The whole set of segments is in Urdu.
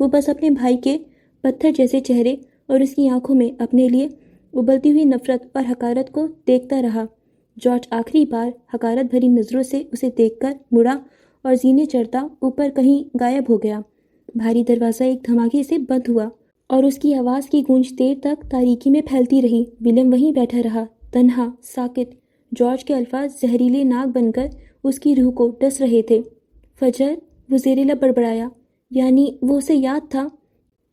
وہ بس اپنے بھائی کے پتھر جیسے چہرے اور اس کی آنکھوں میں اپنے لیے ابلتی ہوئی نفرت اور حقارت کو دیکھتا رہا۔ جارج آخری بار حقارت بھری نظروں سے اسے دیکھ کر مڑا اور زینے چڑھتا اوپر کہیں غائب ہو گیا۔ بھاری دروازہ ایک دھماکے سے بند ہوا اور اس کی آواز کی گونج دیر تک تاریکی میں پھیلتی رہی۔ ولیم وہیں بیٹھا رہا، تنہا، ساکت۔ جارج کے الفاظ زہریلے ناگ بن کر اس کی روح کو ڈس رہے تھے۔ فجر، وہ زیر لب بڑبڑایا، یعنی وہ اسے یاد تھا۔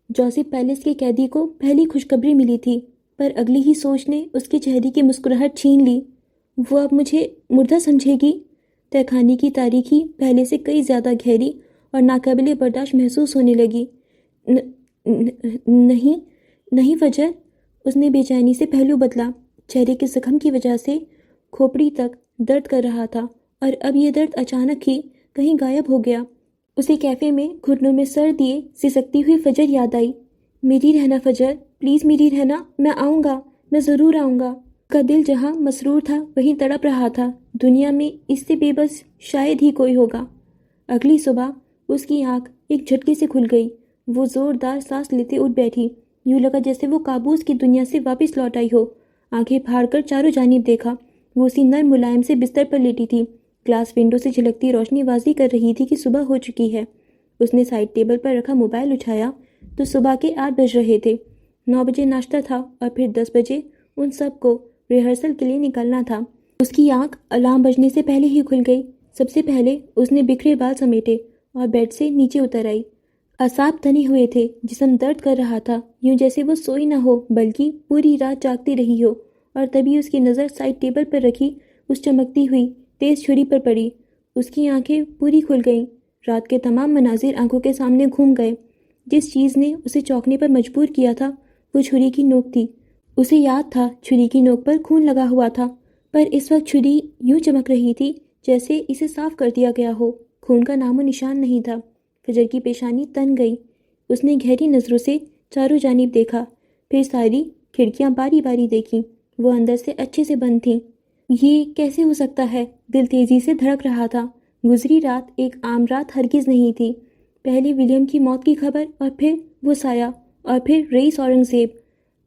جوزف پیلس کے قیدی کو پہلی خوشخبری ملی تھی، پر اگلی ہی سوچ نے اس کے چہرے کی مسکراہٹ چھین لی۔ وہ اب مجھے مردہ سمجھے گی؟ تہہ خانے کی تاریکی پہلے سے کئی زیادہ گہری اور ناقابل برداشت محسوس ہونے لگی۔ نہیں نہیں فجر، اس نے بے چینی سے پہلو بدلا۔ چہرے کے زخم کی وجہ سے کھوپڑی تک درد کر رہا تھا، اور اب یہ درد اچانک ہی کہیں غائب ہو گیا۔ اسے کیفے میں گھٹنوں میں سر دیے سسکتی ہوئی فجر یاد آئی۔ میری رہنا فجر، پلیز میری رہنا، میں آؤں گا، میں ضرور آؤں گا۔ اس کا دل جہاں مسرور تھا وہیں تڑپ رہا تھا۔ دنیا میں اس سے بے بس شاید ہی کوئی ہوگا۔ اگلی صبح اس کی آنکھ ایک جھٹکے سے کھل گئی۔ وہ زوردار سانس لیتے اٹھ بیٹھی، یوں لگا جیسے وہ کابوس کی دنیا سے واپس لوٹ آئی ہو۔ آنکھیں پھاڑ کر چاروں جانب دیکھا۔ وہ اسی نرم ملائم سے بستر پر لیٹی تھی۔ گلاس ونڈو سے جھلکتی روشنی واضح کر رہی تھی کہ صبح ہو چکی ہے۔ اس نے سائڈ ٹیبل پر رکھا موبائل اٹھایا تو صبح کے 8 بج رہے تھے۔ 9 بجے ناشتہ تھا اور پھر 10 بجے ان سب کو ریہرسل کے لیے نکلنا تھا۔ اس کی آنکھ الارم بجنے سے پہلے ہی کھل گئی۔ سب سے پہلے اس نے بکھرے بال سمیٹے اور بیڈ سے نیچے اتر آئی۔ اعصاب تنے ہوئے تھے، جسم درد کر رہا تھا، یوں جیسے وہ سوئی نہ ہو بلکہ پوری رات جاگتی رہی ہو۔ اور تبھی اس کی نظر سائڈ ٹیبل پر رکھی اس چمکتی ہوئی تیز چھری پر پڑی۔ اس کی آنکھیں پوری کھل گئیں۔ رات کے تمام مناظر آنکھوں کے سامنے گھوم گئے۔ جس چیز نے اسے چونکنے پر مجبور کیا تھا وہ چھری کی نوک تھی۔ اسے یاد تھا چھری کی نوک پر خون لگا ہوا تھا، پر اس وقت چھری یوں چمک رہی تھی جیسے اسے صاف کر دیا گیا ہو۔ خون کا نام و نشان نہیں تھا۔ فجر کی پیشانی تن گئی۔ اس نے گہری نظروں سے چاروں جانب دیکھا، پھر ساری کھڑکیاں باری باری دیکھیں۔ وہ اندر سے اچھے سے بند تھیں۔ یہ کیسے ہو سکتا ہے؟ دل تیزی سے دھڑک رہا تھا۔ گزری رات ایک عام رات ہرگز نہیں تھی۔ پہلے ولیم کی موت کی خبر، اور پھر وہ سایہ، اور پھر رئیس اورنگزیب۔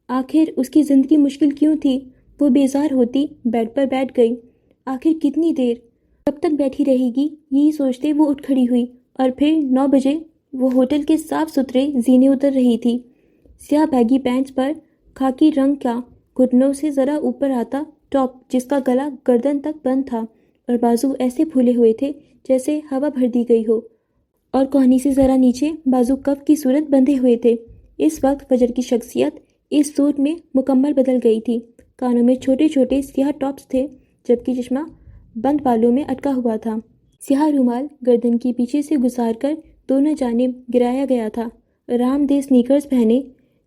آخر اس کی زندگی مشکل کیوں تھی؟ وہ بیزار ہوتی بیڈ پر بیٹھ گئی۔ آخر کتنی دیر؟ کب تک بیٹھی رہے گی؟ یہی سوچتے وہ اٹھ کھڑی ہوئی، اور پھر 9 بجے وہ ہوٹل کے صاف ستھرے زینے اتر رہی تھی۔ سیاہ بیگی پینٹس پر خاکی رنگ کا گھٹنوں سے ذرا اوپر آتا ٹاپ، جس کا گلا گردن تک بند تھا، اور بازو ایسے پھولے ہوئے تھے جیسے ہوا بھر دی گئی ہو، اور کوہنی سے ذرا نیچے بازو کف کی صورت بندھے ہوئے تھے۔ اس وقت فجر کی شخصیت اس سوٹ میں مکمل بدل گئی تھی۔ کانوں میں چھوٹے چھوٹے سیاہ ٹاپس تھے، جبکہ چشمہ بند بالوں میں اٹکا ہوا تھا۔ سیاہ رومال گردن کی پیچھے سے گزار کر دونوں جانب گرایا گیا تھا۔ آرام دہ سنیکرز پہنے،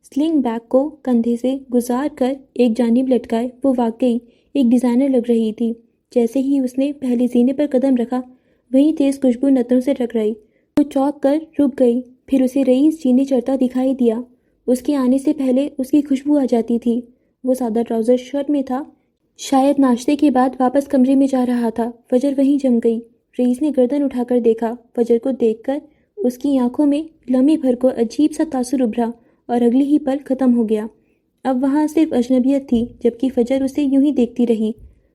سلنگ بیگ کو کندھے سے گزار کر ایک جانب لٹکائے، وہ واقعی ایک ڈیزائنر لگ رہی تھی۔ جیسے ہی اس نے پہلے زینے پر قدم رکھا، وہیں تیز خوشبو نتنوں سے ٹکرائی۔ وہ چونک کر رک گئی، پھر اسے رئیس زینے چڑھتا دکھائی دیا۔ اس کے آنے سے پہلے اس کی خوشبو آ جاتی تھی۔ وہ سادہ ٹراؤزر شرٹ میں تھا، شاید ناشتے کے بعد واپس کمرے میں جا رہا تھا۔ فجر وہیں جم گئی۔ رئیس نے گردن اٹھا کر دیکھا۔ فجر کو دیکھ کر اس کی آنکھوں میں لمحے بھر کو عجیب سا تاثر ابھرا، اور اگلی ہی پل ختم ہو گیا۔ اب وہاں صرف اجنبیت تھی، جبکہ فجر اسے یوں ہی دیکھتی رہی۔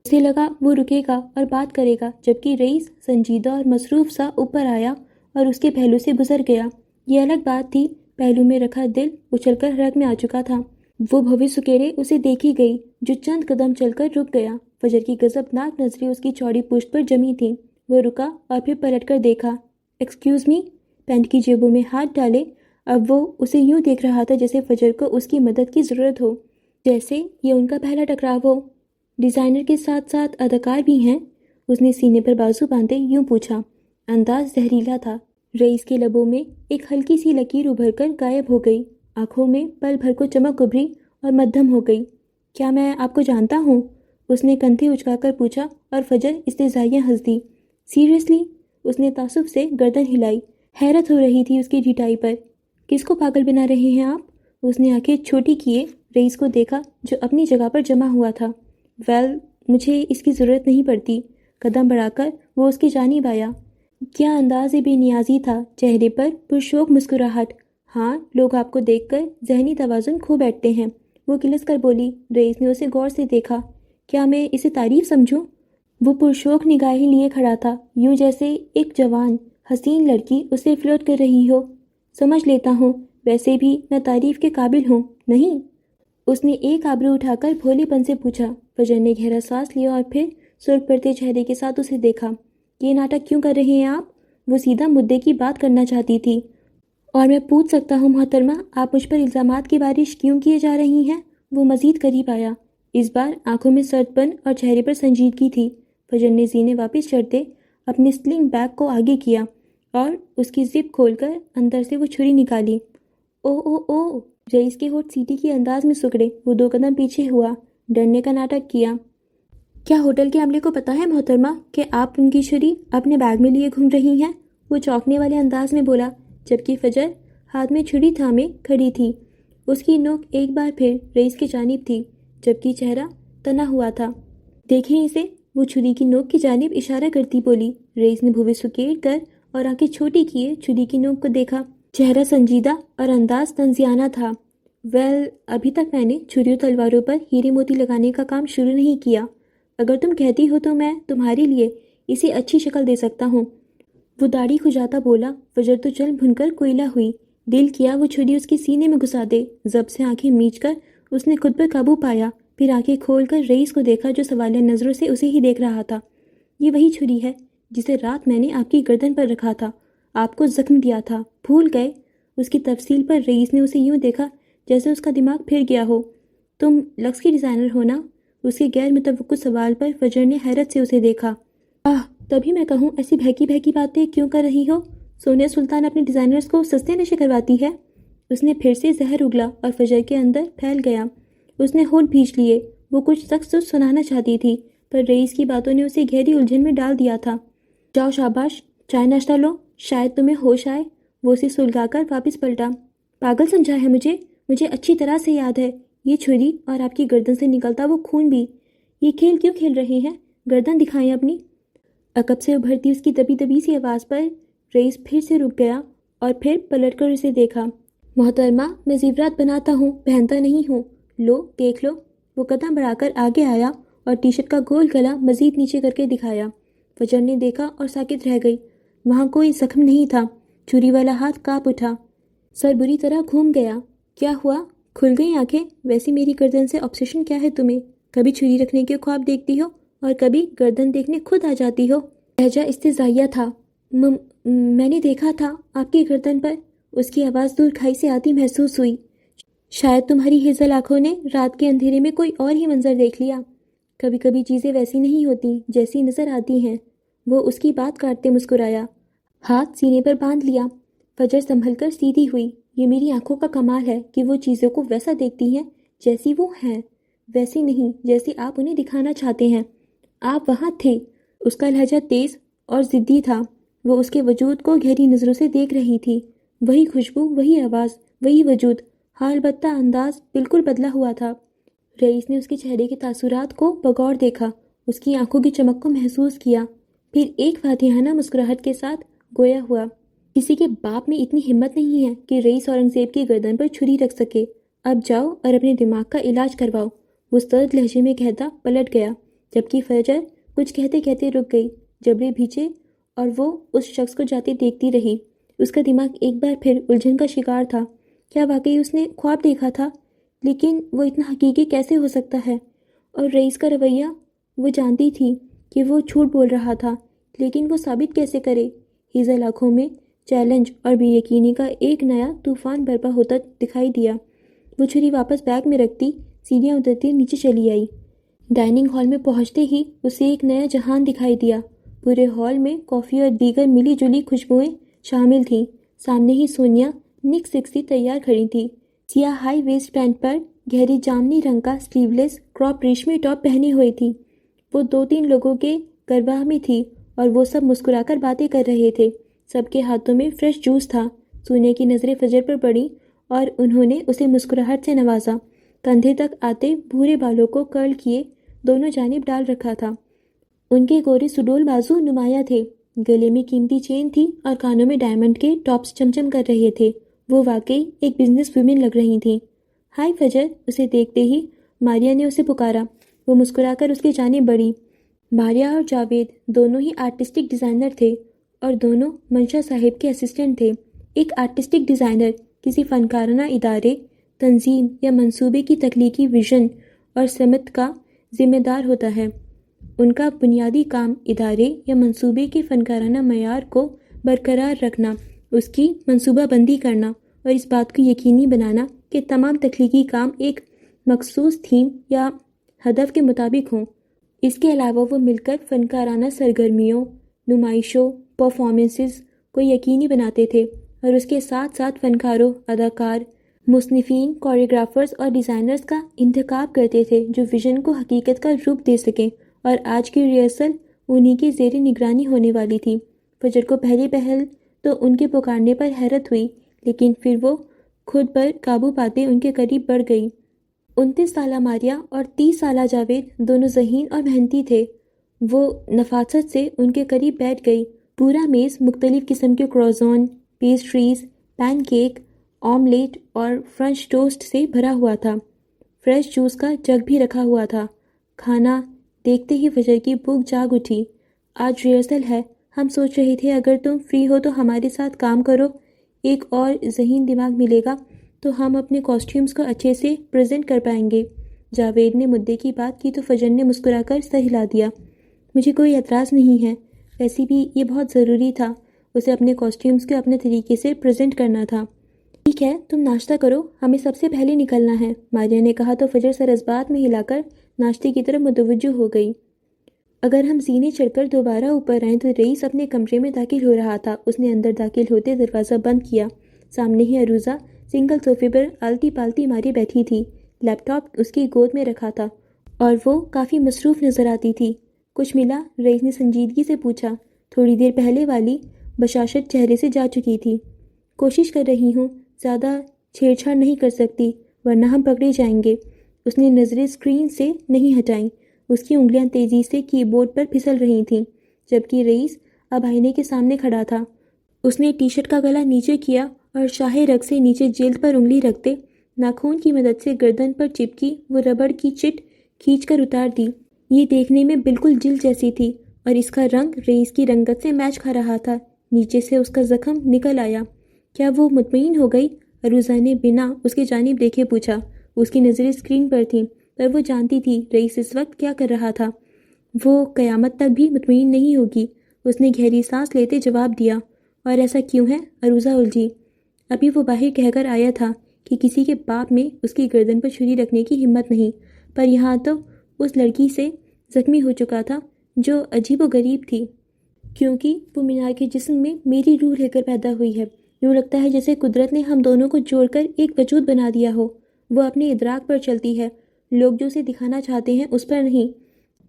اسے لگا وہ رکے گا اور بات کرے گا، جبکہ رئیس سنجیدہ اور مصروف سا اوپر آیا اور اس کے پہلو سے گزر گیا۔ یہ الگ بات تھی، پہلو میں رکھا دل اچھل کر حرکت میں آ چکا تھا۔ وہ بھویں سکیرے اسے دیکھی گئی، جو چند قدم چل کر رک گیا۔ فجر کی غضبناک نظریں اس کی چوڑی پشت پر جمی تھیں۔ وہ رکا اور پھر پلٹ کر دیکھا۔ Excuse me? پینٹ کی جیبوں میں ہاتھ ڈالے اب وہ اسے یوں دیکھ رہا تھا جیسے فجر کو اس کی مدد کی ضرورت ہو، جیسے یہ ان کا پہلا ٹکراؤ ہو۔ ڈیزائنر کے ساتھ ساتھ اداکار بھی ہیں؟ اس نے سینے پر بازو باندھے یوں پوچھا۔ انداز زہریلا تھا۔ رئیس کے لبوں میں ایک ہلکی سی لکیر ابھر کر غائب ہو گئی۔ آنکھوں میں پل بھر کو چمک ابھری اور مدھم ہو گئی۔ کیا میں آپ کو جانتا ہوں؟ اس نے کندھے اچکا کر پوچھا، اور فجر استہزائیہ ہنس دی۔ سیریسلی؟ اس نے تعصب سے گردن ہلائی۔ حیرت ہو رہی تھی اس کی ڈھٹائی پر۔ کس کو پاگل بنا رہے ہیں آپ؟ اس نے آنکھیں چھوٹی کیے رئیس کو دیکھا جو اپنی جگہ پر جمع ہوا تھا۔ ویل، مجھے اس کی ضرورت نہیں پڑتی۔ قدم بڑھا کر وہ اس کی جانب آیا۔ کیا انداز بے نیازی تھا، چہرے پر پرشوق مسکراہٹ، ہاں، لوگ آپ کو دیکھ کر ذہنی توازن کھو بیٹھتے ہیں، وہ کلس کر بولی۔ رئیس نے اسے غور سے دیکھا۔ کیا میں اسے تعریف سمجھوں؟ وہ پرشوق نگاہیں لیے کھڑا تھا، یوں جیسے ایک جوان حسین لڑکی اسے فلرٹ کر رہی ہو۔ سمجھ لیتا ہوں، ویسے بھی میں تعریف کے قابل ہوں، نہیں؟ اس نے ایک آبرو اٹھا کر بھولے پن سے پوچھا۔ فجر نے گہرا سانس لیا اور پھر سرخ پڑتے چہرے کے ساتھ اسے دیکھا۔ یہ ناٹک کیوں کر رہے ہیں آپ؟ وہ سیدھا مدعے کی بات کرنا چاہتی تھی۔ اور میں پوچھ سکتا ہوں محترمہ، آپ مجھ پر الزامات کی بارش کیوں کیے جا رہی ہیں؟ وہ مزید قریب آیا۔ اس بار آنکھوں میں سرد پن اور چہرے پر سنجیدگی تھی۔ فجر نے زینے واپس چڑھتے اپنے سلنگ بیگ کو آگے کیا اور اس کی زپ کھول کر اندر سے وہ چھری نکالی۔ او او او! رئیس کے ہونٹ سیٹی کے انداز میں سکڑے۔ وہ 2 قدم پیچھے ہوا، ڈرنے کا ناٹک کیا۔ کیا ہوٹل کے عملے کو پتا ہے محترمہ کہ آپ ان کی چھری اپنے بیگ میں لیے گھوم رہی ہیں؟ وہ چونکنے والے انداز میں بولا، جبکہ فجر ہاتھ میں چھری تھامے کھڑی تھی۔ اس کی نوک ایک بار پھر رئیس کی جانب تھی، جبکہ چہرہ تنا ہوا تھا۔ دیکھیں اسے، وہ چھری کی نوک کی جانب اشارہ کرتی بولی۔ رئیس نے بھویں سکیڑ کر اور آنکھیں چھوٹی کیے چھری کی نوک کو دیکھا۔ چہرہ سنجیدہ اور انداز طنزیانہ تھا۔ ویل، ابھی تک میں نے چھریوں تلواروں پر ہیرے موتی لگانے کا کام شروع نہیں کیا۔ اگر تم کہتی ہو تو میں تمہارے لیے اسے اچھی شکل دے سکتا ہوں۔ وہ داڑھی کھجاتا بولا۔ فجر تو چل بھن کر کوئلہ ہوئی۔ دل کیا وہ چھری اس کے سینے میں گھسا دے۔ ضبط سے آنکھیں میچ کر اس نے خود پر قابو پایا، پھر آنکھیں کھول کر رئیس کو دیکھا جو سوالیہ نظروں سے اسے ہی دیکھ رہا تھا۔ یہ وہی چھری ہے جسے رات میں نے آپ کی گردن پر رکھا تھا، آپ کو زخم دیا تھا، بھول گئے؟ اس کی تفصیل پر رئیس نے اسے یوں دیکھا جیسے اس کا دماغ پھر گیا ہو۔ تم لکس کی ڈیزائنر ہو نا؟ اس کے غیر متوقع سوال پر فجر نے حیرت سے اسے دیکھا۔ تبھی میں کہوں ایسی بہکی بہکی باتیں کیوں کر رہی ہو؟ سونیا سلطان اپنے ڈیزائنرز کو سستے نشے کرواتی ہے؟ اس نے پھر سے زہر اگلا اور فجر کے اندر پھیل گیا۔ اس نے ہونٹ بھینچ لیے۔ وہ کچھ سخت سچ سنانا چاہتی تھی، پر رئیس کی باتوں نے اسے گہری الجھن میں ڈال دیا تھا۔ جاؤ شاباش، چائے ناشتہ لو، شاید تمہیں ہوش آئے۔ وہ اسے سلگا کر واپس پلٹا۔ پاگل سمجھا ہے مجھے اچھی طرح سے یاد ہے، یہ چھری اور آپ کی گردن سے نکلتا وہ خون بھی۔ یہ کھیل کیوں کھیل رہے ہیں؟ گردن دکھائیں اپنی۔ عقب سے ابھرتی اس کی دبی دبی سی آواز پر رئیس پھر سے رک گیا اور پھر پلٹ کر اسے دیکھا۔ محترمہ، میں زیورات بناتا ہوں، پہنتا نہیں ہوں۔ لو، دیکھ لو۔ وہ قدم بڑھا کر آگے آیا اور ٹی شرٹ کا گول گلا مزید نیچے کر کے دکھایا۔ فجر نے دیکھا اور ساکت رہ گئی۔ وہاں کوئی زخم نہیں تھا۔ چھری والا ہاتھ کانپ اٹھا، سر بری طرح گھوم گیا۔ کیا ہوا؟ کھل گئی آنکھیں؟ ویسی میری گردن سے آبسیشن کیا ہے تمہیں؟ کبھی چھری رکھنے کے خواب دیکھتی ہو اور کبھی گردن دیکھنے خود آ جاتی ہو۔ لہجہ استہزائیہ تھا۔ میں نے دیکھا تھا آپ کی گردن پر۔ اس کی آواز دور کھائی سے آتی محسوس ہوئی۔ شاید تمہاری ہیزل آنکھوں نے رات کے اندھیرے میں کوئی اور ہی منظر دیکھ لیا۔ کبھی کبھی چیزیں ویسی نہیں ہوتی جیسی نظر آتی ہیں۔ وہ اس کی بات کاٹتے مسکرایا، ہاتھ سینے پر باندھ لیا۔ فجر سنبھل کر سیدھی ہوئی۔ یہ میری آنکھوں کا کمال ہے کہ وہ چیزوں کو ویسا دیکھتی ہیں جیسی وہ ہیں، ویسی نہیں جیسی آپ انہیں دکھانا چاہتے ہیں۔ آپ وہاں تھے۔ اس کا لہجہ تیز اور ضدی تھا۔ وہ اس کے وجود کو گہری نظروں سے دیکھ رہی تھی۔ وہی خوشبو، وہی آواز، وہی وجود، حال بدتہ انداز بالکل بدلا ہوا تھا۔ رئیس نے اس کے چہرے کے تاثرات کو بغور دیکھا، اس کی آنکھوں کی چمک کو محسوس کیا، پھر ایک فاتحانہ مسکراہٹ کے ساتھ گویا ہوا، کسی کے باپ میں اتنی ہمت نہیں ہے کہ رئیس اورنگزیب کی گردن پر چھری رکھ سکے۔ اب جاؤ اور اپنے دماغ کا علاج کرواؤ۔ وہ سرد لہجے میں کہتا پلٹ گیا، جبکہ فجر کچھ کہتے کہتے رک گئی، جبڑے بھیچے اور وہ اس شخص کو جاتے دیکھتی رہی۔ اس کا دماغ ایک بار پھر الجھن کا شکار تھا۔ کیا واقعی اس نے خواب دیکھا تھا؟ لیکن وہ اتنا حقیقی کیسے ہو سکتا ہے؟ اور رئیس کا رویہ؟ وہ جانتی تھی کہ وہ جھوٹ بول رہا تھا، لیکن وہ ثابت کیسے کرے؟ ہیزل آنکھوں میں چیلنج اور بے یقینی کا ایک نیا طوفان برپا ہوتا دکھائی دیا۔ وہ چھری واپس بیگ میں رکھتی سیڑھیاں اترتی نیچے چلی آئی۔ ڈائننگ ہال میں پہنچتے ہی اسے ایک نیا جہان دکھائی دیا۔ پورے ہال میں کافی اور دیگر ملی جلی خوشبوئیں شامل تھیں۔ سامنے ہی سونیا نک سکسی تیار کھڑی تھی، سیاہ ہائی ویسٹ پینٹ پر گہری جامنی رنگ کا سلیو لیس کراپ ریشمی ٹاپ پہنے ہوئی تھی۔ وہ 2-3 لوگوں کے گربہ میں تھی اور وہ سب مسکرا کر باتیں کر رہے تھے۔ سب کے ہاتھوں میں فریش جوس تھا۔ سونیا کی نظریں فجر پر پڑیں اور انہوں نے اسے مسکراہٹ سے نوازا۔ کندھے تک آتے بھورے بالوں کو کرل کیے دونوں جانب ڈال رکھا تھا۔ ان کے گورے سڈول بازو نمایاں تھے، گلے میں قیمتی چین تھی اور کانوں میں ڈائمنڈ کے ٹاپس چمچم کر رہے تھے۔ وہ واقعی ایک بزنس ویمن لگ رہی تھیں۔ ہائی فجر، اسے دیکھتے ہی ماریا نے اسے پکارا۔ وہ مسکرا کر اس کی جانب بڑھی۔ ماریا اور جاوید دونوں ہی آرٹسٹک ڈیزائنر تھے اور دونوں منشا صاحب کے اسسٹنٹ تھے۔ ایک آرٹسٹک ڈیزائنر کسی فنکارانہ ادارے، تنظیم یا منصوبے کی تخلیقی ویژن اور سمت کا ذمہ دار ہوتا ہے۔ ان کا بنیادی کام ادارے یا منصوبے کے فنکارانہ معیار کو برقرار رکھنا، اس کی منصوبہ بندی کرنا اور اس بات کو یقینی بنانا کہ تمام تخلیقی کام ایک مخصوص تھیم یا ہدف کے مطابق ہوں۔ اس کے علاوہ وہ مل کر فنکارانہ سرگرمیوں، نمائشوں، پرفارمنسز کو یقینی بناتے تھے اور اس کے ساتھ ساتھ فنکاروں، اداکار، مصنفین، کوریوگرافرز اور ڈیزائنرز کا انتخاب کرتے تھے جو ویژن کو حقیقت کا روپ دے سکیں، اور آج کی ریہرسل انہی کی زیر نگرانی ہونے والی تھی۔ فجر کو پہلی پہل تو ان کے پکارنے پر حیرت ہوئی، لیکن پھر وہ خود پر قابو پاتے ان کے قریب بڑھ گئی۔ 29 سالہ ماریا اور 30 سالہ جاوید دونوں ذہین اور محنتی تھے۔ وہ نفاست سے ان کے قریب بیٹھ گئی۔ پورا میز مختلف قسم کے کروزون، پیسٹریز، پین کیک، آملیٹ اور فرنچ ٹوسٹ سے بھرا ہوا تھا۔ فریش جوس کا جگ بھی رکھا ہوا تھا۔ کھانا دیکھتے ہی فجر کی بھوک جاگ اٹھی۔ آج ریہرسل ہے، ہم سوچ رہے تھے اگر تم فری ہو تو ہمارے ساتھ کام کرو، ایک اور ذہین دماغ ملے گا تو ہم اپنے کاسٹیومز کو اچھے سے پریزنٹ کر پائیں گے۔ جاوید نے مدعے کی بات کی تو فجر نے مسکرا کر سر ہلا دیا۔ مجھے کوئی اعتراض نہیں ہے، ویسے بھی یہ بہت ضروری تھا، اسے اپنے کاسٹیومز کو اپنے طریقے سے پریزنٹ کرنا تھا۔ ٹھیک ہے، تم ناشتہ کرو، ہمیں سب سے پہلے نکلنا ہے، ماریا نے کہا تو فجر سر اس بات میں ہلا کر ناشتے کی طرف متوجہ ہو گئی۔ اگر ہم زینے چڑھ کر دوبارہ اوپر آئیں تو رئیس اپنے کمرے میں داخل ہو رہا تھا۔ اس نے اندر داخل ہوتے دروازہ بند کیا۔ سامنے ہی عروضہ سنگل صوفے پر آلتی پالتی ماری بیٹھی تھی۔ لیپ ٹاپ اس کی گود میں رکھا تھا اور وہ کافی مصروف نظر آتی تھی۔ کچھ ملا؟ رئیس نے سنجیدگی سے پوچھا۔ تھوڑی دیر پہلے والی بشاشت چہرے سے جا چکی تھی۔ کوشش کر رہی ہوں، زیادہ چھیڑ چھاڑ نہیں کر سکتی ورنہ ہم پکڑے جائیں گے۔ اس نے نظریں اسکرین سے نہیں ہٹائیں۔ اس کی انگلیاں تیزی سے کی بورڈ پر پھسل رہی تھیں، جبکہ رئیس اب آئینے کے سامنے کھڑا تھا۔ اس نے ٹی شرٹ کا گلا نیچے کیا اور شاہ رگ سے نیچے جلد پر انگلی رکھتے ناخون کی مدد سے گردن پر چپکی وہ ربڑ کی چٹ کھینچ کر اتار دی۔ یہ دیکھنے میں بالکل جلد جیسی تھی اور اس کا رنگ رئیس کی رنگت سے میچ کھا رہا تھا۔ نیچے سے اس کا زخم نکل آیا۔ کیا وہ مطمئن ہو گئی؟ عروضہ نے بنا اس کی جانب دیکھے پوچھا۔ اس کی نظریں اسکرین پر تھیں، پر وہ جانتی تھی رئیس اس وقت کیا کر رہا تھا۔ وہ قیامت تک بھی مطمئن نہیں ہوگی۔ اس نے گہری سانس لیتے جواب دیا۔ اور ایسا کیوں ہے؟ عروضہ الجھی۔ ابھی وہ باہر کہہ کر آیا تھا کہ کسی کے باپ میں اس کی گردن پر چھری رکھنے کی ہمت نہیں، پر یہاں تو اس لڑکی سے زخمی ہو چکا تھا جو عجیب و غریب تھی، کیونکہ وہ مینار کے جسم میں میری روح لے کر پیدا ہوئی ہے۔ یوں لگتا ہے جیسے قدرت نے ہم دونوں کو جوڑ کر ایک وجود بنا دیا ہو۔ وہ اپنے ادراک پر چلتی ہے، لوگ جو اسے دکھانا چاہتے ہیں اس پر نہیں۔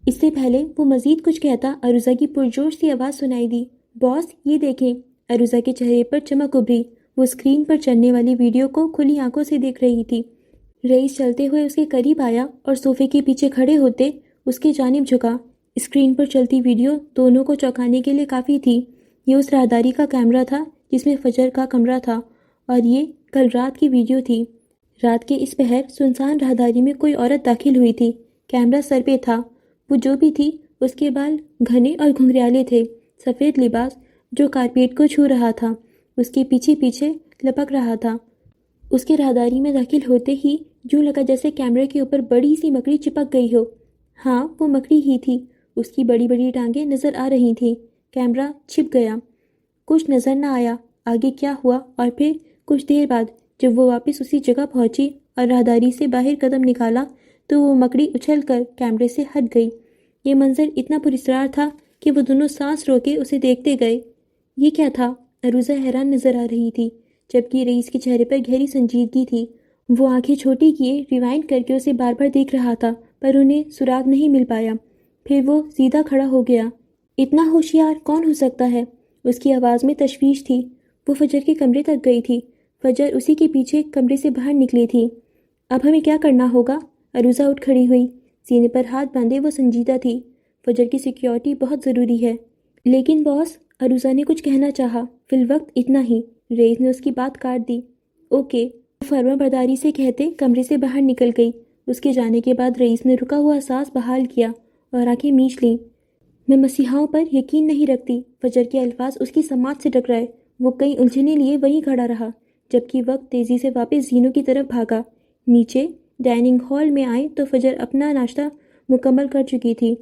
اس سے پہلے وہ مزید کچھ کہتا، عروضہ کی پرجوش سی آواز سنائی دی۔ باس، یہ دیکھیں۔ عروضہ کے چہرے پر چمک ابھری۔ وہ اسکرین پر چلنے والی ویڈیو کو کھلی آنکھوں سے دیکھ رہی تھی۔ رئیس چلتے ہوئے اس کے قریب آیا اور صوفے کے پیچھے کھڑے ہوتے اس کی جانب جھکا۔ اسکرین پر چلتی ویڈیو دونوں کو چونکانے کے لیے کافی تھی۔ یہ اس راہداری کا کیمرہ تھا جس میں فجر کا کمرہ تھا، اور یہ کل رات کی ویڈیو تھی۔ رات کے اس پہر سنسان راہداری میں کوئی عورت داخل ہوئی تھی۔ کیمرہ سر پہ تھا۔ وہ جو بھی تھی، اس کے بال گھنے اور گھنگریالے تھے۔ سفید لباس جو کارپیٹ کو چھو رہا تھا اس کے پیچھے پیچھے لپک رہا تھا۔ اس کے راہداری میں داخل ہوتے ہی یوں لگا جیسے کیمرے کے اوپر بڑی سی مکڑی چپک گئی ہو۔ ہاں، وہ مکڑی ہی تھی۔ اس کی بڑی بڑی ٹانگیں نظر آ رہی تھیں۔ کیمرہ چھپ گیا، کچھ نظر نہ آیا آگے کیا ہوا، اور پھر کچھ دیر بعد جب وہ واپس اسی جگہ پہنچی اور راہداری سے باہر قدم نکالا تو وہ مکڑی اچھل کر کیمرے سے ہٹ گئی۔ یہ منظر اتنا پراسرار تھا کہ وہ دونوں سانس روکے اسے دیکھتے گئے۔ یہ کیا تھا؟ عروضہ حیران نظر آ رہی تھی، جبکہ رئیس کے چہرے پر گہری سنجیدگی تھی۔ وہ آنکھیں چھوٹی کیے ریوائنڈ کر کے اسے بار بار دیکھ رہا تھا، پر انہیں سراغ نہیں مل پایا۔ پھر وہ سیدھا کھڑا ہو گیا۔ اتنا ہوشیار کون ہو سکتا ہے؟ اس کی آواز میں تشویش تھی۔ وہ فجر کے کمرے تک گئی تھی۔ فجر اسی کے پیچھے کمرے سے باہر نکلی تھی۔ اب ہمیں کیا کرنا ہوگا؟ عروضہ اٹھ کھڑی ہوئی۔ سینے پر ہاتھ باندھے وہ سنجیدہ تھی۔ فجر کی سیکیورٹی بہت ضروری ہے۔ لیکن باس، عروضہ نے کچھ کہنا چاہا۔ فی الوقت اتنا ہی، رئیس نے اس کی بات کاٹ دی۔ اوکے، فرما برداری سے کہتے کمرے سے باہر نکل گئی۔ اس کے جانے کے بعد رئیس نے رکا ہوا سانس بحال کیا اور آنکھیں میچ لیں۔ میں مسیحاؤں پر یقین نہیں رکھتی۔ فجر کے الفاظ اس کی سماعت سے ٹکرائے۔ وہ کئی الجھنے لیے وہیں کھڑا رہا، جبکہ وقت تیزی سے واپس زینوں کی طرف بھاگا۔ نیچے ڈائننگ ہال میں آئے تو فجر اپنا ناشتہ مکمل کر چکی تھی،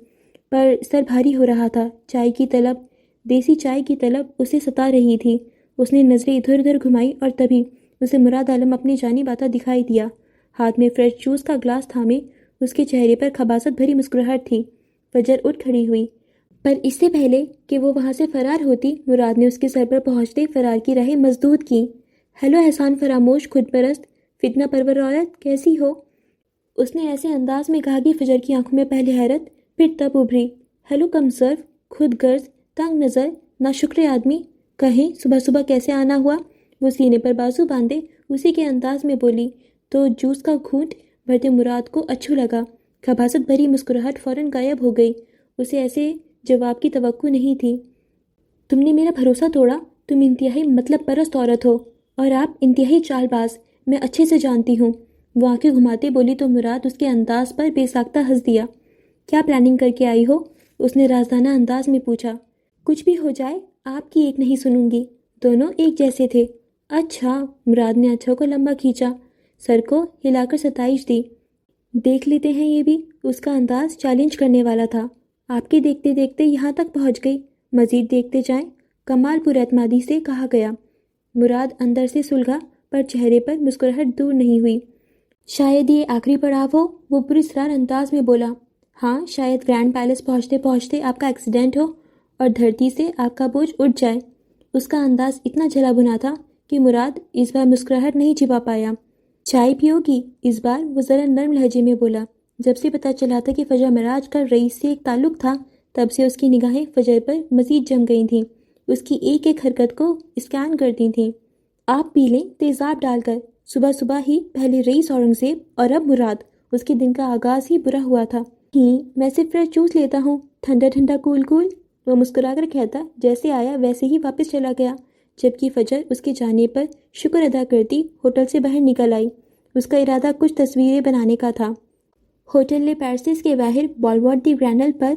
پر سر بھاری ہو رہا تھا۔ چائے کی طلب، دیسی چائے کی طلب اسے ستا رہی تھی۔ اس نے نظریں ادھر ادھر گھمائی اور تبھی اسے مراد عالم اپنی جانب آتا دکھائی دیا۔ ہاتھ میں فریش جوس کا گلاس تھامے اس کے چہرے پر خباثت بھری مسکراہٹ تھی۔ فجر اٹھ کھڑی ہوئی، پر اس سے پہلے کہ وہ وہاں سے فرار ہوتی، مراد نے اس کے سر پر پہنچتے فرار کی راہیں مسدود کی۔ ہیلو احسان فراموش، خود پرست، فتنہ پرور عورت، کیسی ہو؟ اس نے ایسے انداز میں کہا کہ فجر کی آنکھوں میں پہلے حیرت، پھر تب ابھری۔ ہیلو کم صرف، خود غرض، تنگ نظر، ناشکر آدمی، کہیں صبح صبح کیسے آنا ہوا؟ وہ سینے پر بازو باندھے اسی کے انداز میں بولی تو جوس کا گھونٹ بھرتے مراد کو اچھو لگا۔ خباثت بھری مسکراہٹ فوراً غائب ہو گئی۔ اسے ایسے جواب کی توقع نہیں تھی۔ تم نے میرا بھروسہ توڑا، تم انتہائی مطلب پرست عورت ہو اور آپ انتہائی چال باز، میں اچھے سے جانتی ہوں۔ وہ آنکھیں گھماتے بولی تو مراد اس کے انداز پر بے ساختہ ہنس دیا۔ کیا پلاننگ کر کے آئی ہو؟ اس نے رازدانہ انداز میں پوچھا۔ کچھ بھی ہو جائے آپ کی ایک نہیں سنوں گی۔ دونوں ایک جیسے تھے۔ اچھا، مراد نے اچھا کو لمبا کھینچا، سر کو ہلا کر ستائش دی۔ دیکھ لیتے ہیں یہ بھی۔ اس کا انداز چیلنج کرنے والا تھا۔ آپ کے دیکھتے دیکھتے یہاں تک پہنچ گئی، مزید دیکھتے جائیں، کمال پر اعتمادی سے کہا گیا۔ مراد اندر سے سلگا، پر چہرے پر مسکراہٹ دور نہیں ہوئی۔ شاید یہ آخری پڑاؤ ہو، وہ پراسرار انداز میں بولا۔ ہاں، شاید گرینڈ پیلس پہنچتے پہنچتے آپ کا ایکسیڈنٹ ہو اور دھرتی سے آپ کا بوجھ اٹھ جائے۔ اس کا انداز اتنا جلا بھنا تھا کہ مراد اس بار مسکراہٹ نہیں چھپا پایا۔ چائے پیو گی؟ اس بار وہ ذرا نرم لہجے میں بولا۔ جب سے پتہ چلا تھا کہ فجر معراج کا رئیس سے ایک تعلق تھا، تب سے اس کی نگاہیں فجر پر مزید جم گئی تھیں، اس کی ایک ایک حرکت کو اسکین کرتی تھیں۔ آپ پی لیں تیزاب ڈال کر۔ صبح صبح ہی پہلے رئیس اورنگزیب اور اب مراد، اس کے دن کا آغاز ہی برا ہوا تھا۔ میں صرف فریش جوس لیتا ہوں، ٹھنڈا ٹھنڈا کول کول، وہ مسکرا کر کہتا، جیسے آیا ویسے ہی واپس چلا گیا، جبکہ فجر اس کے جانے پر شکر ادا کرتی ہوٹل سے باہر نکل آئی۔ اس کا ارادہ کچھ تصویریں بنانے کا تھا۔ ہوٹل لے پیرسس کے باہر بولوارڈ دی گرینل پر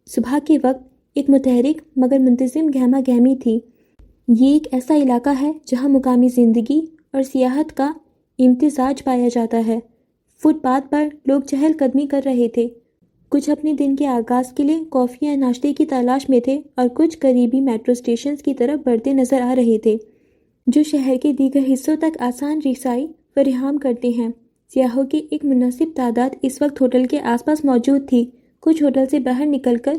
صبح کے وقت ایک متحرک مگر منتظم گہما گہمی تھی۔ یہ ایک ایسا علاقہ ہے جہاں مقامی زندگی اور سیاحت کا امتزاج پایا جاتا ہے۔ فٹ پاتھ پر لوگ چہل قدمی کر رہے تھے، کچھ اپنے دن کے آغاز کے لیے کافی یا ناشتے کی تلاش میں تھے اور کچھ قریبی میٹرو اسٹیشنز کی طرف بڑھتے نظر آ رہے تھے، جو شہر کے دیگر حصوں تک آسان رسائی فراہم کرتے ہیں۔ سیاحوں کی ایک مناسب تعداد اس وقت ہوٹل کے آس پاس موجود تھی۔ کچھ ہوٹل سے باہر نکل کر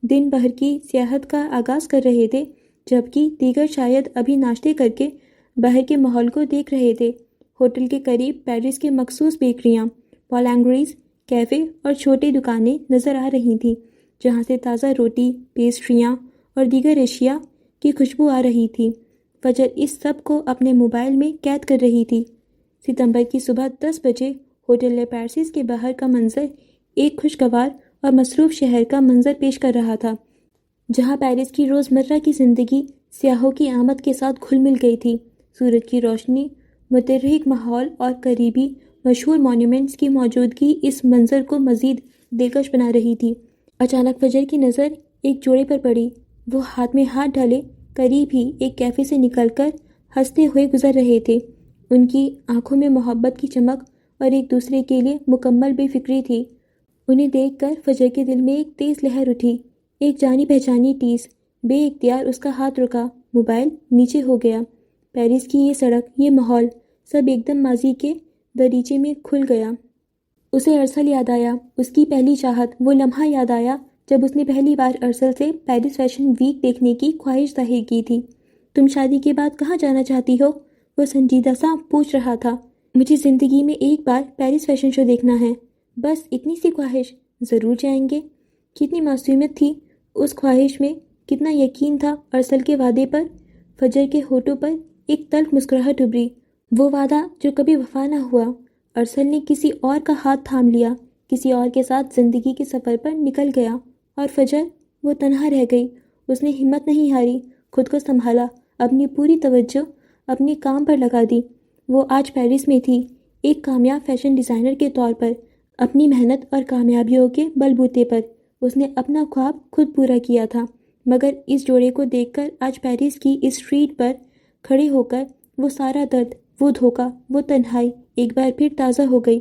دن بھر کی سیاحت کا آغاز کر رہے تھے، جبکہ دیگر شاید ابھی ناشتے کر کے باہر کے ماحول کو دیکھ رہے تھے۔ ہوٹل کے قریب پیرس کے مخصوص بیکریاں، پالانگریز، کیفے اور چھوٹی دکانیں نظر آ رہی تھیں، جہاں سے تازہ روٹی، پیسٹریاں اور دیگر اشیاء کی خوشبو آ رہی تھی۔ فجر اس سب کو اپنے موبائل میں قید کر رہی تھی۔ ستمبر کی صبح 10 بجے ہوٹل لے پیرسس کے باہر کا منظر ایک خوشگوار اور مصروف شہر کا منظر پیش کر رہا تھا، جہاں پیرس کی روزمرہ کی زندگی سیاحوں کی آمد کے ساتھ گھل مل گئی تھی۔ سورج کی روشنی، متحرک ماحول اور قریبی مشہور مونومنٹس کی موجودگی اس منظر کو مزید دلکش بنا رہی تھی۔ اچانک فجر کی نظر ایک جوڑے پر پڑی۔ وہ ہاتھ میں ہاتھ ڈالے قریب ہی ایک کیفے سے نکل کر ہنستے ہوئے گزر رہے تھے۔ ان کی آنکھوں میں محبت کی چمک اور ایک دوسرے کے لیے مکمل بے فکری تھی۔ انہیں دیکھ کر فجر کے دل میں ایک تیز لہر اٹھی، ایک جانی پہچانی ٹیس۔ بے اختیار اس کا ہاتھ رکا، موبائل نیچے ہو گیا۔ پیرس کی یہ سڑک، یہ ماحول، سب ایک دم ماضی کے دریچے میں کھل گیا۔ اسے ارسل یاد آیا، اس کی پہلی چاہت، وہ لمحہ یاد آیا جب اس نے پہلی بار ارسل سے پیرس فیشن ویک دیکھنے کی خواہش ظاہر کی تھی۔ تم شادی کے بعد کہاں جانا چاہتی ہو؟ وہ سنجیدہ سا پوچھ رہا تھا۔ مجھے زندگی میں ایک بار پیرس فیشن شو دیکھنا ہے، بس اتنی سی خواہش۔ ضرور جائیں گے۔ کتنی معصومیت تھی اس خواہش میں، کتنا یقین تھا ارسل کے وعدے پر۔ فجر کے ہونٹوں پر ایک تلخ مسکراہٹ ابھری، وہ وعدہ جو کبھی وفا نہ ہوا۔ ارسل نے کسی اور کا ہاتھ تھام لیا، کسی اور کے ساتھ زندگی کے سفر پر نکل گیا، اور فجر، وہ تنہا رہ گئی۔ اس نے ہمت نہیں ہاری، خود کو سنبھالا، اپنی پوری توجہ اپنے کام پر لگا دی۔ وہ آج پیرس میں تھی، ایک کامیاب فیشن ڈیزائنر کے طور پر۔ اپنی محنت اور کامیابیوں کے بل بوتے پر اس نے اپنا خواب خود پورا کیا تھا، مگر اس جوڑے کو دیکھ کر آج پیرس کی اس اسٹریٹ پر کھڑے ہو کر وہ سارا درد، وہ دھوکہ، وہ تنہائی ایک بار پھر تازہ ہو گئی۔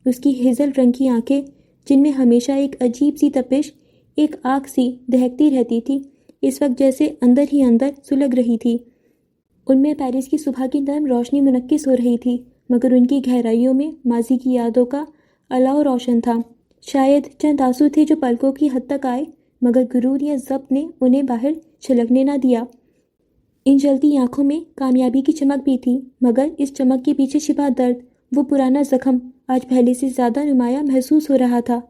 اس کی ہیزل رنگ کی آنکھیں، جن میں ہمیشہ ایک عجیب سی تپش، ایک آگ سی دہکتی رہتی تھی، اس وقت جیسے اندر ہی اندر سلگ رہی تھی۔ ان میں پیرس کی صبح کی نرم روشنی منعکس ہو رہی تھی، مگر ان کی گہرائیوں میں ماضی کی یادوں کا الاؤ روشن تھا۔ شاید چند آنسو تھے جو پلکوں کی حد تک آئے، مگر غرور یا ضبط نے انہیں باہر چھلکنے نہ دیا۔ ان جلتی آنکھوں میں کامیابی کی چمک بھی تھی، مگر اس چمک کے پیچھے چھپا درد، وہ پرانا زخم، آج پہلے سے زیادہ نمایاں محسوس ہو رہا تھا۔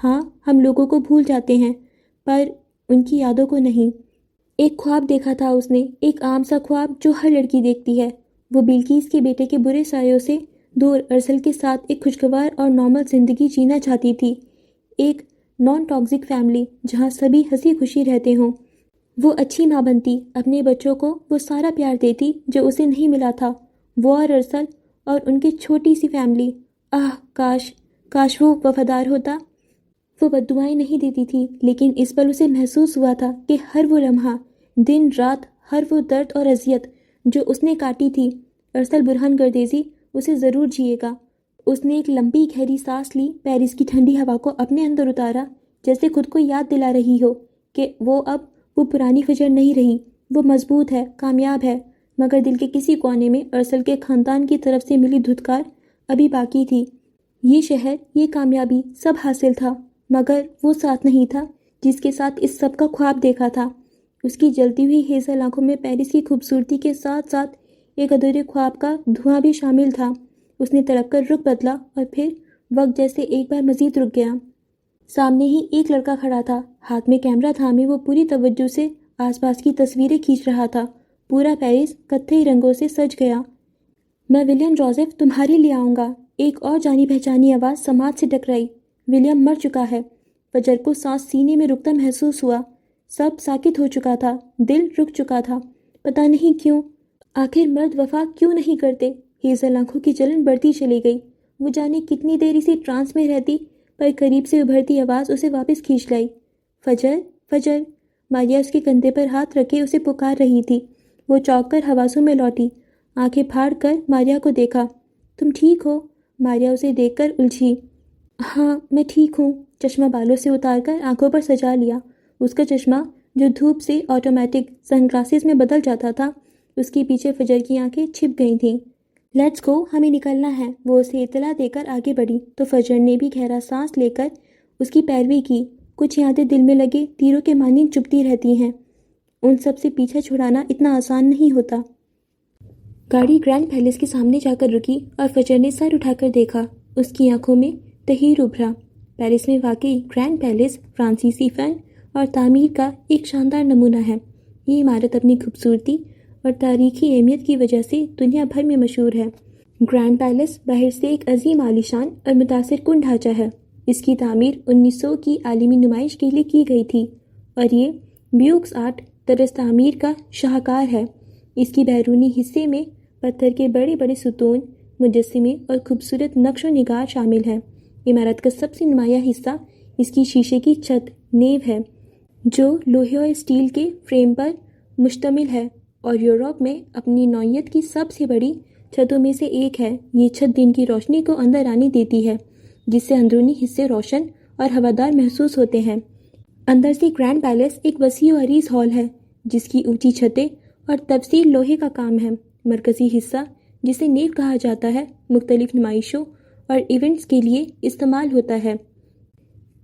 ہاں، ہم لوگوں کو بھول جاتے ہیں، پر ان کی یادوں کو نہیں۔ ایک خواب دیکھا تھا اس نے، ایک عام سا خواب جو ہر لڑکی دیکھتی ہے۔ وہ بلقیس کے بیٹے کے برے سایوں سے دور ارسل کے ساتھ ایک خوشگوار اور نارمل زندگی جینا چاہتی تھی، ایک نان ٹاکسک فیملی جہاں سبھی ہنسی خوشی رہتے ہوں۔ وہ اچھی ماں بنتی، اپنے بچوں کو وہ سارا پیار دیتی جو اسے نہیں ملا تھا۔ وہ اور ارسل اور ان کی چھوٹی سی فیملی، کاش وہ وفادار ہوتا۔ وہ بددعائیں نہیں دیتی تھی، لیکن اس پل اسے محسوس ہوا تھا کہ ہر وہ لمحہ، دن رات، ہر وہ درد اور اذیت جو اس نے کاٹی تھی، ارسل برہان گردیزی اسے ضرور جیے گا۔ اس نے ایک لمبی گہری سانس لی، پیرس کی ٹھنڈی ہوا کو اپنے اندر اتارا، جیسے خود کو یاد دلا رہی ہو کہ وہ پرانی فجر نہیں رہی، وہ مضبوط ہے، کامیاب ہے، مگر دل کے کسی کونے میں ارسل کے خاندان کی طرف سے ملی دھتکار ابھی باقی تھی۔ یہ شہر، یہ کامیابی، سب حاصل تھا، مگر وہ ساتھ نہیں تھا جس کے ساتھ اس سب کا خواب دیکھا تھا۔ اس کی جلتی ہوئی ہیزل آنکھوں میں پیرس کی خوبصورتی کے ساتھ ساتھ ایک ادھورے خواب کا دھواں بھی شامل تھا۔ اس نے تڑپ کر رخ بدلا اور پھر وقت جیسے ایک بار مزید رک گیا۔ سامنے ہی ایک لڑکا کھڑا تھا، ہاتھ میں کیمرہ تھامے وہ پوری توجہ سے آس پاس کی تصویریں کھینچ رہا تھا۔ پورا پیرس کتھئی رنگوں سے سج گیا۔ میں ولیم جوزف تمہارے لیے آؤں گا، ایک اور جانی پہچانی آواز سماعت سے ٹکرائی۔ ولیم مر چکا ہے۔ فجر کو سانس سینے میں رکتا محسوس ہوا۔ سب ساکت ہو چکا تھا، دل رک چکا تھا، پتہ نہیں کیوں۔ آخر مرد وفا کیوں نہیں کرتے؟ ہیزل آنکھوں کی جلن بڑھتی چلی گئی۔ وہ جانے کتنی دیر اسی ٹرانس میں رہتی، پر قریب سے ابھرتی آواز اسے واپس کھینچ لائی۔ فجر، فجر! ماریا اس کے کندھے پر ہاتھ رکھے اسے پکار رہی تھی۔ وہ چونک کر حواسوں میں لوٹی، آنکھیں پھاڑ کر ماریا کو دیکھا۔ تم ٹھیک ہو؟ ماریا اسے دیکھ کر الجھی۔ ہاں، میں ٹھیک ہوں۔ چشمہ بالوں سے اتار کر آنکھوں پر سجا لیا۔ اس کا چشمہ جو دھوپ سے آٹومیٹک سن گلاسز میں بدل جاتا تھا، اس کے پیچھے فجر کی آنکھیں چھپ گئی تھیں۔ لیٹس گو، ہمیں نکلنا ہے۔ وہ اسے اطلاع دے کر آگے بڑھی تو فجر نے بھی گہرا سانس لے کر اس کی پیروی کی۔ کچھ یادیں دل میں لگے تیروں کے مانند چبھتی رہتی ہیں، ان سب سے پیچھا چھڑانا اتنا آسان نہیں ہوتا۔ گاڑی گرینڈ پیلس کے سامنے جا کر رکی اور فجر نے سر اٹھا کر دیکھا۔ اس کی آنکھوں میں تحیر ابھرا۔ پیرس میں واقع گرینڈ پیلس فرانسیسی فن اور تعمیر کا ایک شاندار نمونہ ہے۔ یہ عمارت اپنی خوبصورتی اور تاریخی اہمیت کی وجہ سے دنیا بھر میں مشہور ہے۔ گرینڈ پیلس باہر سے ایک عظیم عالیشان اور متاثر کن ڈھانچہ ہے۔ اس کی تعمیر 1900 کی عالمی نمائش کے لیے کی گئی تھی اور یہ بیوکس آرٹ طرز تعمیر کا شاہکار ہے۔ اس کی بیرونی حصے میں پتھر کے بڑے بڑے ستون، مجسمے اور خوبصورت نقش و نگار شامل ہیں۔ عمارت کا سب سے نمایاں حصہ اس کی شیشے کی چھت نیو ہے، جو لوہے اور اسٹیل کے فریم پر مشتمل ہے اور یورپ میں اپنی نوعیت کی سب سے بڑی چھتوں میں سے ایک ہے۔ یہ چھت دن کی روشنی کو اندر آنے دیتی ہے، جس سے اندرونی حصے روشن اور ہوادار محسوس ہوتے ہیں۔ اندر سے گرینڈ پیلس ایک وسیع و عریض ہال ہے، جس کی اونچی چھتیں اور تفصیل لوہے کا کام ہے۔ مرکزی حصہ، جسے نیو کہا جاتا ہے، مختلف نمائشوں اور ایونٹس کے لیے استعمال ہوتا ہے۔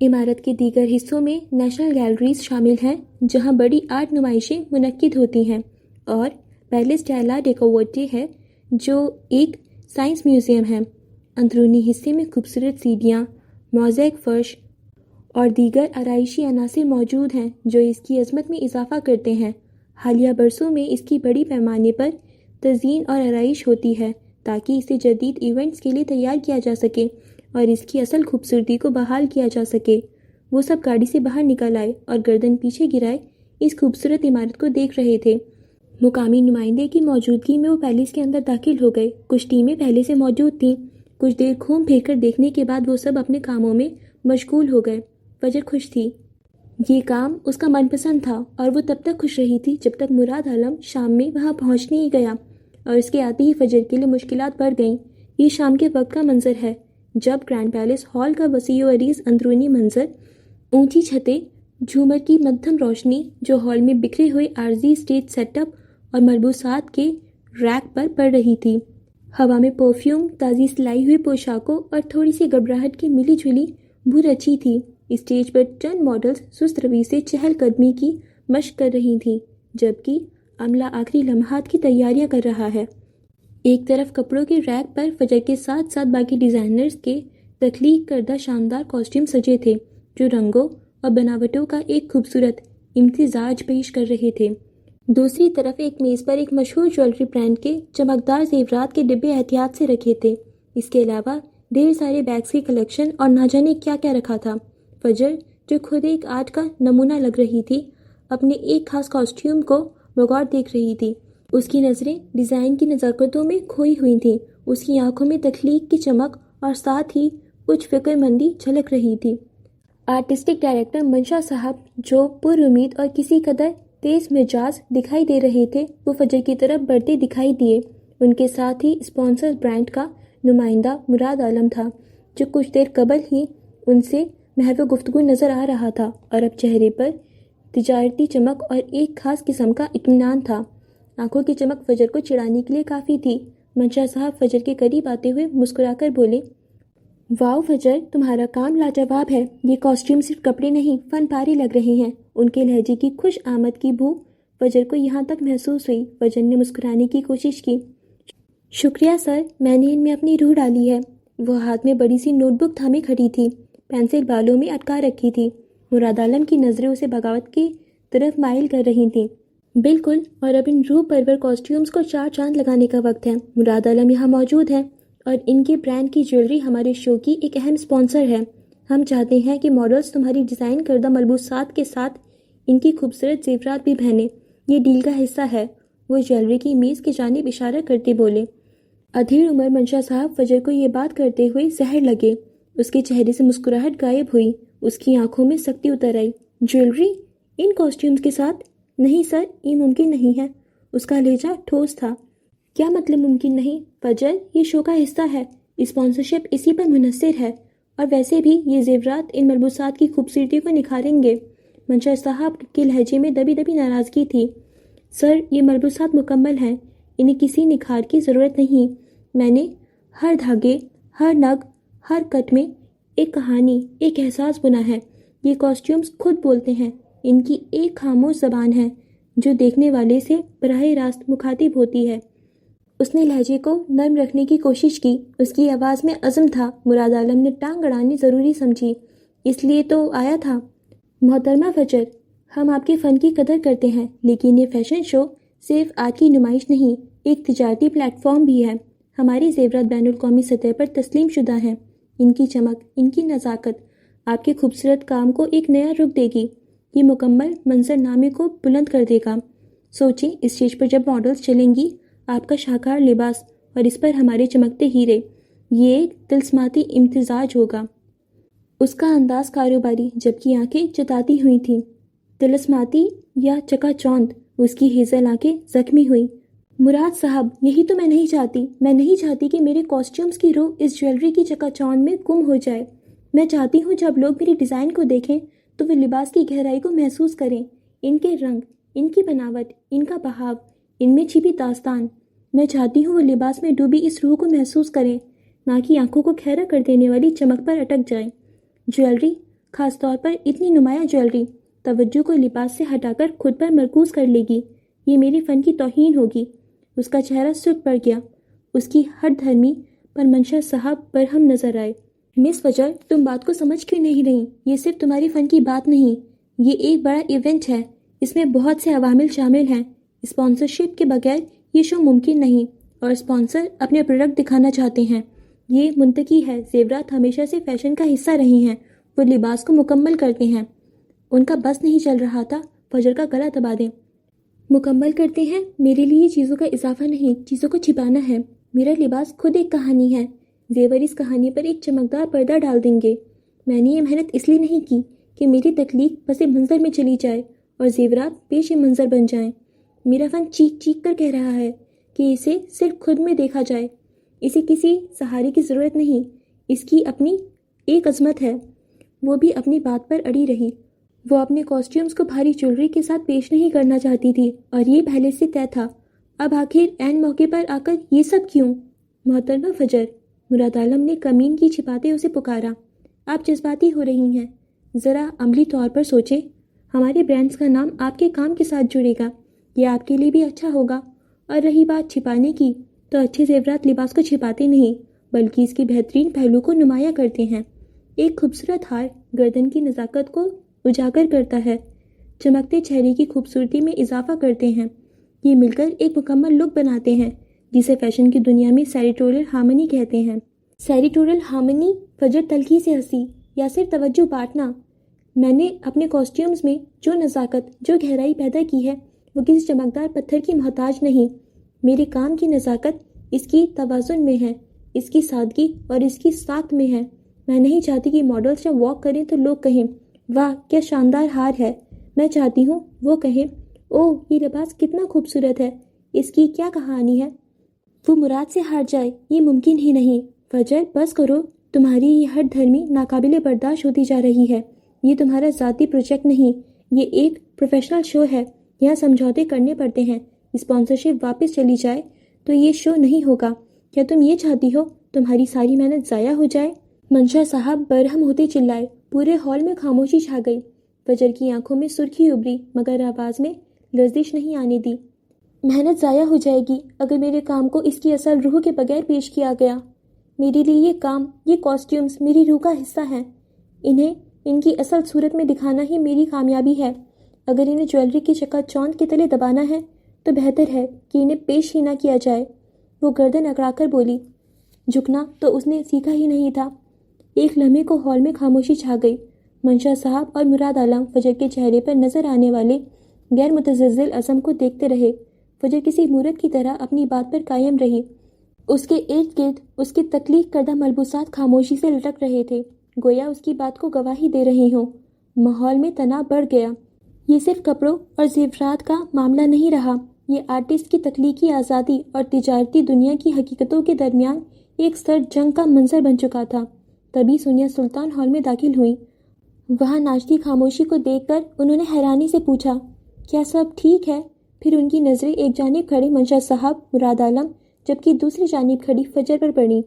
عمارت کے دیگر حصوں میں نیشنل گیلریز شامل ہیں، جہاں بڑی آرٹ نمائشیں منعقد ہوتی ہیں، اور پیلس ڈیلا ڈیکوورٹی ہے، جو ایک سائنس میوزیم ہے۔ اندرونی حصے میں خوبصورت سیڑھیاں، موزیک فرش اور دیگر آرائشی عناصر موجود ہیں جو اس کی عظمت میں اضافہ کرتے ہیں۔ حالیہ برسوں میں اس کی بڑی پیمانے پر تزئین اور آرائش ہوتی ہے تاکہ اسے جدید ایونٹس کے لیے تیار کیا جا سکے اور اس کی اصل خوبصورتی کو بحال کیا جا سکے۔ وہ سب گاڑی سے باہر نکل آئے اور گردن پیچھے گرائے اس خوبصورت عمارت کو دیکھ رہے تھے۔ مقامی نمائندے کی موجودگی میں وہ پیلس کے اندر داخل ہو گئے۔ کچھ ٹیمیں پہلے سے موجود تھیں۔ کچھ دیر گھوم پھر کر دیکھنے کے بعد وہ سب اپنے کاموں میں مشغول ہو گئے۔ فجر خوش تھی۔ یہ کام اس کا من پسند تھا اور وہ تب تک خوش رہی تھی جب تک مراد عالم شام میں وہاں پہنچ نہیں گیا، اور اس کے آتے ہی فجر کے لیے مشکلات بڑھ گئیں۔ یہ شام کے وقت کا منظر ہے جب گرینڈ پیلس ہال کا وسیع و عریض اندرونی منظر، اونچی چھتیں، جھومر کی مدھم روشنی جو ہال میں بکھرے ہوئے عارضی اسٹیج سیٹ اپ اور ملبوسات کے ریک پر پڑ رہی تھی۔ ہوا میں پرفیوم، تازی سلائی ہوئی پوشاکوں اور تھوڑی سی گھبراہٹ کی ملی جلی بو رچی تھی۔ اسٹیج پر چند ماڈلز سست روی سے چہل قدمی کی مشق کر رہی تھیں، جبکہ عملہ آخری لمحات کی تیاریاں کر رہا ہے۔ ایک طرف کپڑوں کے ریک پر فجر کے ساتھ ساتھ باقی ڈیزائنرز کے تخلیق کردہ شاندار کاسٹیوم سجے تھے، جو رنگوں اور بناوٹوں کا ایک خوبصورت امتزاج پیش کر رہے تھے۔ دوسری طرف ایک میز پر ایک مشہور جویلری برانڈ کے چمکدار زیورات کے ڈبے احتیاط سے رکھے تھے۔ اس کے علاوہ ڈھیر سارے بیگز کی کلیکشن اور نہ جانے کیا کیا رکھا تھا۔ فجر، جو خود ایک آرٹ کا نمونہ لگ رہی تھی، اپنے ایک خاص کاسٹیوم کو بغور دیکھ رہی تھی۔ اس کی نظریں ڈیزائن کی نزاکتوں میں کھوئی ہوئی تھیں۔ اس کی آنکھوں میں تخلیق کی چمک اور ساتھ ہی کچھ فکر مندی جھلک رہی تھی۔ آرٹسٹک ڈائریکٹر منشا صاحب، جو پر امید اور کسی قدر تیز مزاج دکھائی دے رہے تھے، وہ فجر کی طرف بڑھتے دکھائی دیے۔ ان کے ساتھ ہی اسپانسر برانڈ کا نمائندہ مراد عالم تھا، جو کچھ دیر قبل ہی ان سے محو گفتگو نظر آ رہا تھا، اور اب چہرے پر تجارتی چمک اور ایک خاص قسم کا اطمینان تھا۔ آنکھوں کی چمک فجر کو چڑھانے کے لیے کافی تھی۔ منشا صاحب فجر کے قریب آتے ہوئے مسکرا کر بولے، واؤ فجر، تمہارا کام لاجواب ہے۔ یہ کاسٹیوم صرف کپڑے نہیں، فن پارے لگ رہے ہیں۔ ان کے لہجے کی خوش آمد کی بو فجر کو یہاں تک محسوس ہوئی۔ فجر نے مسکرانے کی کوشش کی۔ شکریہ سر، میں نے ان میں اپنی روح ڈالی ہے۔ وہ ہاتھ میں بڑی سی نوٹ بک تھامے کھڑی تھی، پینسل بالوں میں اٹکا رکھی تھی۔ مراد عالم کی نظریں اسے بغاوت کی طرف مائل کر رہی تھیں۔ بالکل، اور اب ان روح پرور کاسٹیومز کو چار چاند لگانے کا وقت ہے۔ مراد عالم یہاں موجود ہے اور ان کے برانڈ کی جیولری ہمارے شو کی ایک اہم اسپانسر ہے۔ ہم چاہتے ہیں کہ ماڈلز تمہاری ڈیزائن کردہ ملبوسات کے ساتھ ان کی خوبصورت زیورات بھی پہنیں۔ یہ ڈیل کا حصہ ہے۔ وہ جیولری کی میز کی جانب اشارہ کرتے بولے۔ ادھیر عمر منشا صاحب فجر کو یہ بات کرتے ہوئے زہر لگے۔ اس کے چہرے سے مسکراہٹ غائب ہوئی۔ اس کی آنکھوں میں سختی اتر آئی۔ جیولری ان کاسٹیومز کے ساتھ؟ نہیں سر، یہ ممکن نہیں ہے۔ اس کا لہجہ ٹھوس تھا۔ کیا مطلب ممکن نہیں؟ فجر، یہ شو کا حصہ ہے، اسپانسرشپ اسی پر منحصر ہے، اور ویسے بھی یہ زیورات ان ملبوسات کی خوبصورتی کو نکھاریں گے۔ منشا صاحب کے لہجے میں دبی دبی ناراضگی تھی۔ سر، یہ ملبوسات مکمل ہیں، انہیں کسی نکھار کی ضرورت نہیں۔ میں نے ہر دھاگے، ہر نگ، ہر کٹ میں ایک کہانی، ایک احساس بنا ہے۔ یہ کاسٹیومز خود بولتے ہیں۔ ان کی ایک خاموش زبان ہے جو دیکھنے والے سے براہ راست مخاطب ہوتی ہے۔ اس نے لہجے کو نرم رکھنے کی کوشش کی۔ اس کی آواز میں عزم تھا۔ مراد عالم نے ٹانگ اڑانی ضروری سمجھی۔ اس لیے تو آیا تھا۔ محترمہ فجر، ہم آپ کے فن کی قدر کرتے ہیں، لیکن یہ فیشن شو صرف آرٹ کی نمائش نہیں، ایک تجارتی پلیٹ فارم بھی ہے۔ ہماری زیورات بین الاقوامی سطح پر تسلیم شدہ ہیں۔ ان کی چمک، ان کی نزاکت آپ کے خوبصورت کام کو ایک نیا رخ دے گی۔ یہ مکمل منظر نامے کو بلند کر دے گا۔ سوچیں، اس اسٹیج پر جب ماڈلز چلیں گی، آپ کا شاہکار لباس اور اس پر ہمارے چمکتے ہیرے، یہ ایک طلسماتی امتزاج ہوگا۔ اس کا انداز کاروباری، جبکہ آنکھیں چتاتی ہوئی تھیں۔ طلسماتی یا چکا چوند؟ اس کی ہیزل آنکھیں زخمی ہوئی۔ مراد صاحب، یہی تو میں نہیں چاہتی۔ میں نہیں چاہتی کہ میرے کاسٹیومز کی روح اس جیولری کی چکا چوند میں گم ہو جائے۔ میں چاہتی ہوں جب لوگ میری ڈیزائن کو دیکھیں تو وہ لباس کی گہرائی کو محسوس کریں، ان کے رنگ، ان کی بناوٹ، ان کا بہاؤ، ان میں چھپی داستان۔ میں چاہتی ہوں وہ لباس میں ڈوبی اس روح کو محسوس کریں، نہ کہ آنکھوں کو کھیرا کر دینے والی چمک پر اٹک جائیں۔ جیولری، خاص طور پر اتنی نمایاں جیولری، توجہ کو لباس سے ہٹا کر خود پر مرکوز کر لے گی۔ یہ میرے فن کی توہین ہوگی۔ اس کا چہرہ سرخ پڑ گیا۔ اس کی ہٹ دھرمی پر منشا صاحب برہم نظر آئے۔ مس فجر، تم بات کو سمجھ کیوں نہیں رہی؟ یہ صرف تمہاری فن کی بات نہیں، یہ ایک بڑا ایونٹ ہے۔ اس میں بہت سے عوامل شامل ہیں۔ اسپانسرشپ کے بغیر یہ شو ممکن نہیں، اور اسپانسر اپنے پروڈکٹ دکھانا چاہتے ہیں۔ یہ منطقی ہے۔ زیورات ہمیشہ سے فیشن کا حصہ رہی ہیں۔ وہ لباس کو مکمل کرتے ہیں۔ ان کا بس نہیں چل رہا تھا۔ فجر کا گلا دبا دیں۔ مکمل کرتے ہیں، میرے لیے چیزوں کا اضافہ نہیں، چیزوں کو چھپانا ہے۔ میرا لباس خود ایک کہانی ہے، زیور اس کہانی پر ایک چمکدار پردہ ڈال دیں گے۔ میں نے یہ محنت اس لیے نہیں کی کہ میری تخلیق پس منظر میں چلی جائے اور زیورات پیش منظر بن جائیں۔ میرا فن چیخ چیخ کر کہہ رہا ہے کہ اسے صرف خود میں دیکھا جائے، اسے کسی سہارے کی ضرورت نہیں، اس کی اپنی ایک عظمت ہے۔ وہ بھی اپنی بات پر اڑی رہی۔ وہ اپنے کاسٹیومز کو بھاری جولری کے ساتھ پیش نہیں کرنا چاہتی تھی اور یہ پہلے سے طے تھا۔ اب آخر عین موقع پر آ کر یہ سب کیوں؟ محترمہ فجر، مراد عالم نے کمین کی چھپاتے اسے پکارا، آپ جذباتی ہو رہی ہیں، ذرا عملی طور پر سوچیں۔ ہمارے برانڈز کا نام آپ کے کام کے ساتھ جڑے گا، یہ آپ کے لیے بھی اچھا ہوگا۔ اور رہی بات چھپانے کی، تو اچھے زیورات لباس کو چھپاتے نہیں بلکہ اس کے بہترین پہلو کو نمایاں کرتے ہیں۔ ایک خوبصورت ہار گردن کی نزاکت کو اجاگر کرتا ہے، چمکتے چہرے کی خوبصورتی میں اضافہ کرتے ہیں۔ یہ مل کر ایک مکمل لک بناتے ہیں جسے فیشن کی دنیا میں سیریٹورل ہارمنی کہتے ہیں۔ سیریٹورل ہارمنی؟ فجر تلخی سے ہنسی، یا صرف توجہ بانٹنا؟ میں نے اپنے کاسٹیومز میں جو نزاکت، جو گہرائی پیدا کی ہے وہ کسی چمکدار پتھر کی محتاج نہیں۔ میرے کام کی نزاکت اس کی توازن میں ہے، اس کی سادگی اور اس کی ساخت میں ہے۔ میں نہیں چاہتی کہ ماڈلز جب واک کریں تو لوگ کہیں واہ کیا شاندار ہار ہے۔ میں چاہتی ہوں وہ کہیں اوہ یہ لباس کتنا خوبصورت ہے، اس کی کیا کہانی ہے۔ وہ مراد سے ہار جائے، یہ ممکن ہی نہیں۔ فجر بس کرو، تمہاری یہ ہر دھرمی ناقابل برداشت ہوتی جا رہی ہے۔ یہ تمہارا ذاتی پروجیکٹ نہیں، یہ ایک پروفیشنل شو ہے، یہاں سمجھوتے کرنے پڑتے ہیں۔ اسپانسرشپ واپس چلی جائے تو یہ شو نہیں ہوگا۔ کیا تم یہ چاہتی ہو تمہاری ساری محنت ضائع ہو جائے؟ منشا صاحب برہم ہوتے چلائے، پورے ہال میں خاموشی چھا گئی۔ فجر کی آنکھوں میں سرخی ابری مگر آواز میں لرزش نہیں آنے دی۔ محنت ضائع ہو جائے گی اگر میرے کام کو اس کی اصل روح کے بغیر پیش کیا گیا۔ میرے لیے یہ کام، یہ کاسٹیومز میری روح کا حصہ ہیں۔ انہیں ان کی اصل صورت میں دکھانا ہی میری کامیابی ہے۔ اگر انہیں جویلری کی چکا چوند کے تلے دبانا ہے تو بہتر ہے کہ انہیں پیش ہی نہ کیا جائے۔ وہ گردن اکڑا کر بولی، جھکنا تو اس نے سیکھا ہی نہیں تھا۔ ایک لمحے کو ہال میں خاموشی چھا گئی۔ منشا صاحب اور مراد عالم فجر کے چہرے پر نظر آنے والے غیر متزلزل عزم کو دیکھتے رہے۔ فجر کسی مورت کی طرح اپنی بات پر قائم رہی۔ اس کے ارد گرد اس کی تخلیق کردہ ملبوسات خاموشی سے لٹک رہے تھے، گویا اس کی بات کو گواہی دے رہی ہوں۔ ماحول میں تناؤ بڑھ گیا۔ یہ صرف کپڑوں اور زیورات کا معاملہ نہیں رہا، یہ آرٹسٹ کی تخلیقی آزادی اور تجارتی دنیا کی حقیقتوں کے درمیان ایک سرد جنگ کا منظر بن چکا تھا۔ تبھی سونیا سلطان ہال میں داخل ہوئی۔ وہاں ناشتی خاموشی کو دیکھ کر انہوں نے حیرانی سے پوچھا، کیا سب ٹھیک ہے؟ پھر ان کی نظریں ایک جانب کھڑے منشا صاحب، مراد عالم، جبکہ دوسری جانب کھڑی فجر پر پڑی۔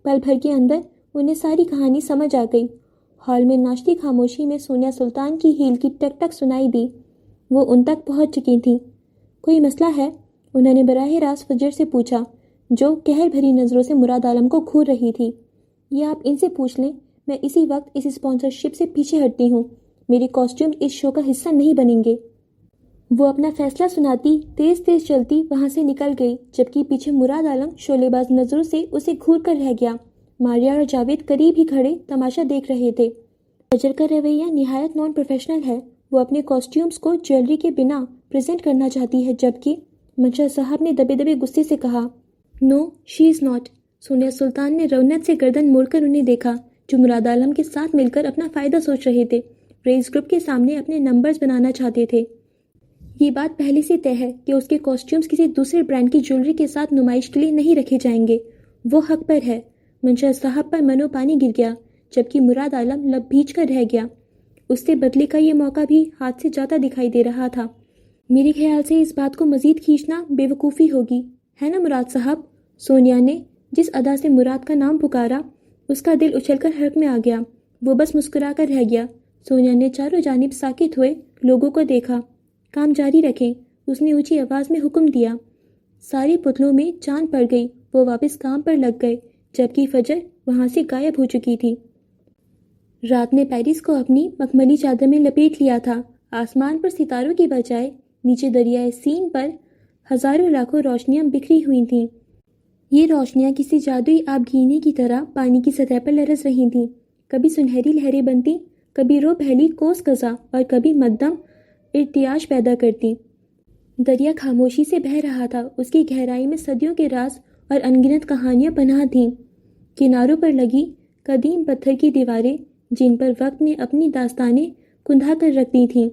پل بھر کے اندر انہیں ساری کہانی سمجھ آ گئی۔ ہال میں ناشتی خاموشی میں سونیا سلطان کی ہیل کی ٹک ٹک سنائی دی۔ وہ ان تک پہنچ چکی تھیں۔ کوئی مسئلہ ہے؟ انہوں نے براہ راست فجر سے پوچھا، جو قہر بھری نظروں سے مراد عالم کو گھور رہی تھی۔ یہ آپ ان سے پوچھ لیں، میں اسی وقت اس اسپانسرشپ سے پیچھے ہٹتی ہوں۔ میرے کاسٹیوم اس شو کا حصہ نہیں بنیں گے۔ وہ اپنا فیصلہ سناتی تیز تیز چلتی وہاں سے نکل گئی، جبکہ پیچھے مراد عالم شعلے باز نظروں سے اسے گھور کر رہ گیا۔ ماریا اور جاوید قریب ہی کھڑے تماشا دیکھ رہے تھے۔ فجر کا رویہ نہایت نان پروفیشنل ہے۔ وہ اپنے کاسٹیومز کو جویلری کے بنا پریزنٹ کرنا چاہتی ہے، جبکہ منشا صاحب نے دبے دبے غصے سے کہا، نو شی از ناٹ۔ سونیا سلطان نے رونت سے گردن موڑ کر انہیں دیکھا، جو مراد عالم کے ساتھ مل کر اپنا فائدہ سوچ رہے تھے، ریس گروپ کے سامنے اپنے نمبرز بنانا چاہتے تھے۔ یہ بات پہلے سے طے ہے کہ اس کے کاسٹیومز کسی دوسرے برانڈ کی جویلری کے ساتھ نمائش کے لیے نہیں رکھے جائیں گے۔ وہ حق پر ہے۔ منشا صاحب پر منو پانی گر گیا، جبکہ مراد عالم لب بھیج کر رہ گیا۔ اس سے بدلے کا یہ موقع بھی ہاتھ سے جاتا دکھائی دے رہا تھا۔ میرے خیال سے اس بات کو مزید کھینچنا بے وقوفی ہوگی، ہے نا مراد صاحب؟ سونیا نے جس ادا سے مراد کا نام پکارا، اس کا دل اچھل کر حرک میں آ گیا۔ وہ بس مسکرا کر رہ گیا۔ سونیا نے چاروں جانب ساکت ہوئے لوگوں کو دیکھا۔ کام جاری رکھیں، اس نے اونچی آواز میں حکم دیا۔ ساری پتلوں میں جان پڑ گئی۔ وہ واپس کام پر لگ گئے، جبکہ فجر وہاں سے غائب ہو چکی تھی۔ رات نے پیرس کو اپنی مخملی چادر میں لپیٹ لیا تھا۔ آسمان پر ستاروں کی بجائے نیچے دریائے سین پر ہزاروں لاکھوں روشنیاں بکھری ہوئی تھیں۔ یہ روشنیاں کسی جادوئی آبگینے کی طرح پانی کی سطح پر لرز رہی تھیں، کبھی سنہری لہریں بنتی، کبھی رو پہلی کوس قزا اور کبھی مدھم ارتعاش پیدا کرتی۔ دریا خاموشی سے بہہ رہا تھا، اس کی گہرائی میں صدیوں کے راز اور انگنت کہانیاں پناہ تھیں۔ کناروں پر لگی قدیم پتھر کی دیواریں جن پر وقت نے اپنی داستانیں کندھا کر رکھ دی تھیں،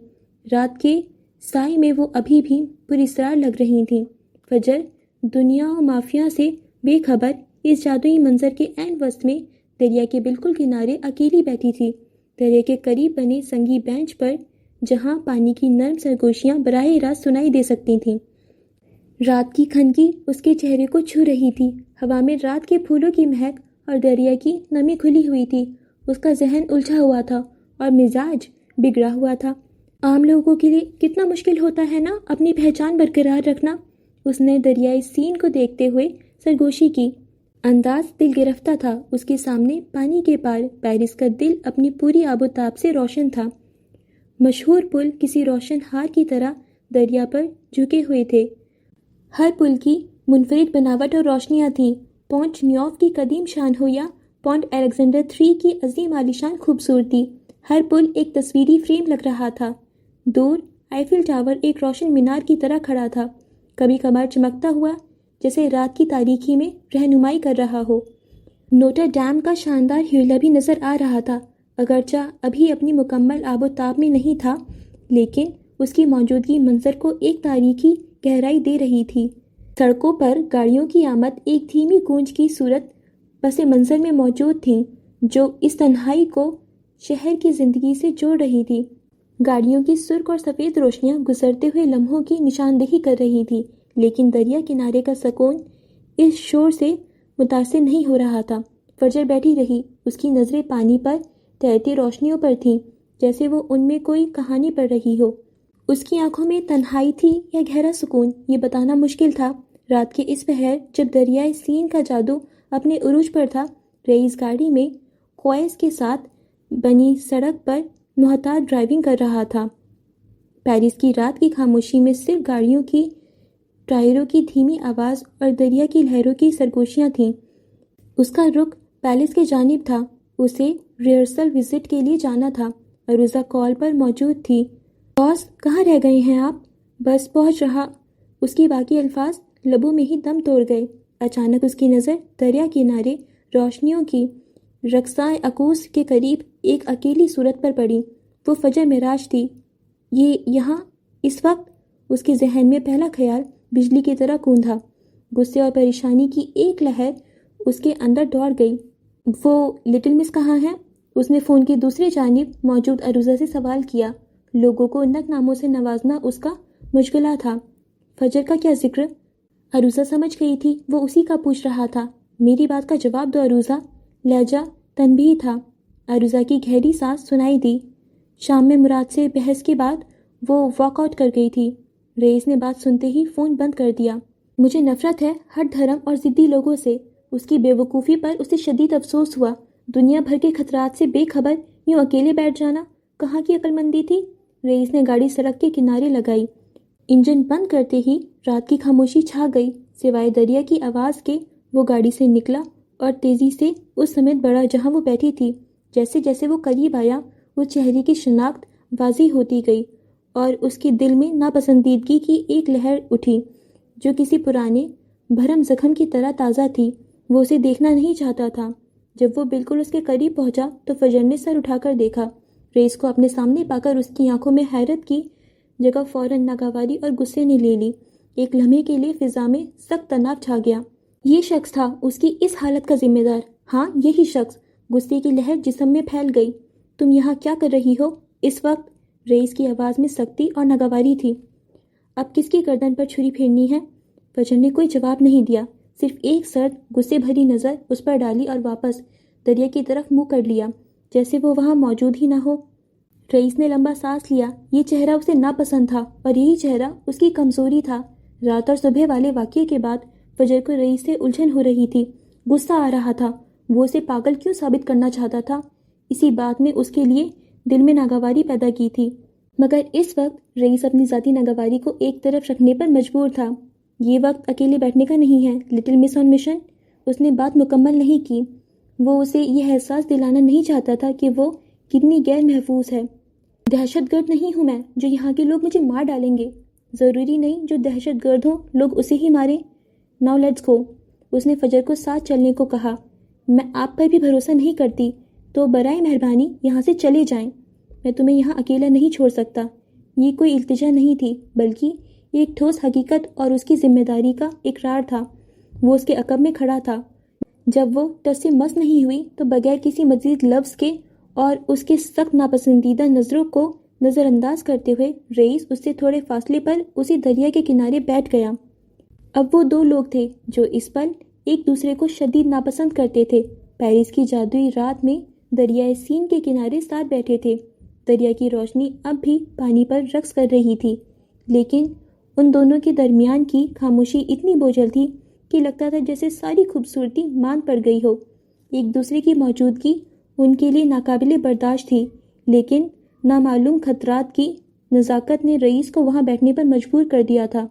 رات کے سائے میں وہ ابھی بھی پراسرار لگ رہی تھیں۔ فجر دنیا و مافیا سے بے خبر اس جادوئی منظر کے عین وسط میں دریا کے بالکل کنارے اکیلی بیٹھی تھی، دریا کے قریب بنے سنگی بینچ پر جہاں پانی کی نرم سرگوشیاں براہ راست سنائی دے سکتی تھیں۔ رات کی خنکی اس کے چہرے کو چھو رہی تھی، ہوا میں رات کے پھولوں کی مہک اور دریا کی نمی کھلی ہوئی تھی۔ اس کا ذہن الجھا ہوا تھا اور مزاج بگڑا ہوا تھا۔ عام لوگوں کے لیے کتنا مشکل ہوتا ہے نا اپنی پہچان برقرار رکھنا۔ اس نے دریائے سین کو دیکھتے ہوئے سرگوشی کی۔ انداز دل گرفتہ تھا، اس کے سامنے پانی کے پار پیرس کا دل اپنی پوری آب و تاب سے روشن تھا۔ مشہور پل کسی روشن ہار کی طرح دریا پر جھکے ہوئے تھے، ہر پل کی منفرد بناوٹ اور روشنیاں تھیں۔ پونٹ نیوف کی قدیم شان ہو یا پونٹ الیگزینڈر III کی عظیم عالیشان خوبصورتی، ہر پل ایک تصویری فریم لگ رہا تھا۔ دور آئیفل ٹاور ایک روشن مینار کی طرح کھڑا تھا، کبھی کبھار چمکتا ہوا جیسے رات کی تاریکی میں رہنمائی کر رہا ہو۔ نوٹر ڈیم کا شاندار حیلہ بھی نظر آ رہا تھا، اگرچہ ابھی اپنی مکمل آب و تاب میں نہیں تھا، لیکن اس کی موجودگی منظر کو ایک تاریخی گہرائی دے رہی تھی۔ سڑکوں پر گاڑیوں کی آمد ایک دھیمی گونج کی صورت پس منظر میں موجود تھیں، جو اس تنہائی کو شہر کی زندگی سے جوڑ رہی تھی۔ گاڑیوں کی سرخ اور سفید روشنیاں گزرتے ہوئے لمحوں کی نشاندہی کر رہی تھی، لیکن دریا کنارے کا سکون اس شور سے متاثر نہیں ہو رہا تھا۔ فجر بیٹھی رہی، اس کی نظریں پانی پر تیرتی روشنیوں پر تھیں، جیسے وہ ان میں کوئی کہانی پڑھ رہی ہو۔ اس کی آنکھوں میں تنہائی تھی یا گہرا سکون، یہ بتانا مشکل تھا۔ رات کے اس پہر جب دریائے سین کا جادو اپنے عروج پر تھا، رئیس گاڑی میں کوائز کے ساتھ بنی سڑک پر محتاط ڈرائیونگ کر رہا تھا۔ پیرس کی رات کی خاموشی میں صرف گاڑیوں کی ٹائروں کی دھیمی آواز اور دریا کی لہروں کی سرگوشیاں تھیں۔ اس کا رخ پیلس کی جانب تھا، اسے ریہرسل وزٹ کے لیے جانا تھا۔ عروضہ کال پر موجود تھی۔ باس کہاں رہ گئے ہیں آپ؟ بس پہنچ رہا۔ اس کی باقی الفاظ لبوں میں ہی دم توڑ گئے۔ اچانک اس کی نظر دریا کنارے روشنیوں کی رقصائے عکوس کے قریب ایک اکیلی صورت پر پڑی۔ وہ فجر معراج تھی۔ یہ یہاں اس وقت؟ اس کے ذہن میں پہلا خیال بجلی کی طرح گوندا۔ غصے اور پریشانی کی ایک لہر اس کے اندر دوڑ گئی۔ وہ لٹل مس کہاں ہے؟ اس نے فون کی دوسری جانب موجود عروضہ سے سوال کیا۔ لوگوں کو نک ناموں سے نوازنا اس کا مشغلہ تھا۔ فجر کا کیا ذکر؟ عروضہ سمجھ گئی تھی وہ اسی کا پوچھ رہا تھا۔ میری بات کا جواب دو عروضہ، لہجہ تنبیہ تھا۔ عروضہ کی گہری سانس سنائی دی۔ شام میں مراد سے بحث کے بعد وہ واک آؤٹ کر گئی تھی۔ رئیس نے بات سنتے ہی فون بند کر دیا۔ مجھے نفرت ہے ہر دھرم اور ضدی لوگوں سے۔ اس کی بے وقوفی پر اسے شدید افسوس ہوا۔ دنیا بھر کے خطرات سے بے خبر یوں اکیلے بیٹھ جانا کہاں کی عقل مندی تھی؟ رئیس نے گاڑی سڑک کے کنارے لگائی۔ انجن بند کرتے ہی رات کی خاموشی چھا گئی، سوائے دریا کی آواز کے۔ وہ گاڑی سے نکلا اور تیزی سے اس سمت بڑھا جہاں وہ بیٹھی تھی۔ جیسے جیسے وہ قریب آیا، اس چہرے کی شناخت واضح ہوتی گئی اور اس کے دل میں ناپسندیدگی کی ایک لہر اٹھی جو کسی پرانے بھرم زخم کی طرح تازہ تھی۔ وہ اسے دیکھنا نہیں چاہتا تھا۔ جب وہ بالکل اس کے قریب پہنچا تو فجر نے سر اٹھا کر دیکھا۔ رئیس کو اپنے سامنے پا کر اس کی آنکھوں میں حیرت کی جگہ فوراً ناگواری اور غصے نے لے لی۔ ایک لمحے کے لیے فضا میں سخت تناؤ چھا گیا۔ یہ شخص تھا اس کی اس حالت کا ذمہ دار۔ ہاں، یہی شخص۔ غصے کی لہر جسم میں پھیل گئی۔ تم یہاں کیا کر رہی ہو اس وقت؟ رئیس کی آواز میں سختی اور ناگواری تھی۔ اب کس کی گردن پر چھری پھیرنی ہے؟ فجر نے کوئی جواب نہیں دیا، صرف ایک سرد غصے بھری نظر اس پر ڈالی اور واپس دریا کی طرف منہ کر لیا، جیسے وہ وہاں موجود ہی نہ ہو۔ رئیس نے لمبا سانس لیا۔ یہ چہرہ اسے ناپسند تھا اور یہی چہرہ اس کی کمزوری تھا۔ رات اور صبح والے واقعے کے بعد فجر کو رئیس سے الجھن ہو رہی تھی، غصہ آ رہا تھا۔ وہ اسے پاگل کیوں ثابت کرنا چاہتا تھا؟ اسی بات نے اس کے لیے دل میں ناگواری پیدا کی تھی، مگر اس وقت رئیس اپنی ذاتی ناگواری کو ایک طرف رکھنے پر مجبور تھا۔ یہ وقت اکیلے بیٹھنے کا نہیں ہے لٹل مس آن مشن۔ اس نے بات مکمل نہیں کی۔ وہ اسے یہ احساس دلانا نہیں چاہتا تھا کہ وہ کتنی غیر محفوظ ہے۔ دہشت گرد نہیں ہوں میں جو یہاں کے لوگ مجھے مار ڈالیں گے۔ ضروری نہیں جو دہشت گرد ہوں لوگ اسے ہی ماریں. Now let's go. اس نے فجر کو ساتھ چلنے کو کہا. میں آپ پر بھی بھروسہ نہیں کرتی تو برائے مہربانی یہاں سے چلے جائیں. میں تمہیں یہاں اکیلا نہیں چھوڑ سکتا. یہ کوئی التجا نہیں تھی بلکہ ایک ٹھوس حقیقت اور اس کی ذمہ داری کا اقرار تھا. وہ اس کے عقب میں کھڑا تھا. جب وہ ٹس سے مس نہیں ہوئی تو بغیر کسی مزید لفظ کے اور اس کے سخت ناپسندیدہ نظروں کو نظر انداز کرتے ہوئے رئیس اس سے تھوڑے فاصلے پر اسی دریا کے کنارے بیٹھ گیا. اب وہ دو لوگ تھے جو اس پل ایک دوسرے کو شدید ناپسند کرتے تھے. پیرس کی جادوئی رات میں دریائے سین کے کنارے ساتھ بیٹھے تھے. دریا کی روشنی اب بھی پانی پر رقص کر رہی تھی لیکن ان دونوں کے درمیان کی خاموشی اتنی بوجھل تھی کہ لگتا تھا جیسے ساری خوبصورتی مان پڑ گئی ہو. ایک دوسرے کی موجودگی ان کے لیے ناقابل برداشت تھی لیکن نامعلوم خطرات کی نزاکت نے رئیس کو وہاں بیٹھنے پر مجبور کر دیا تھا.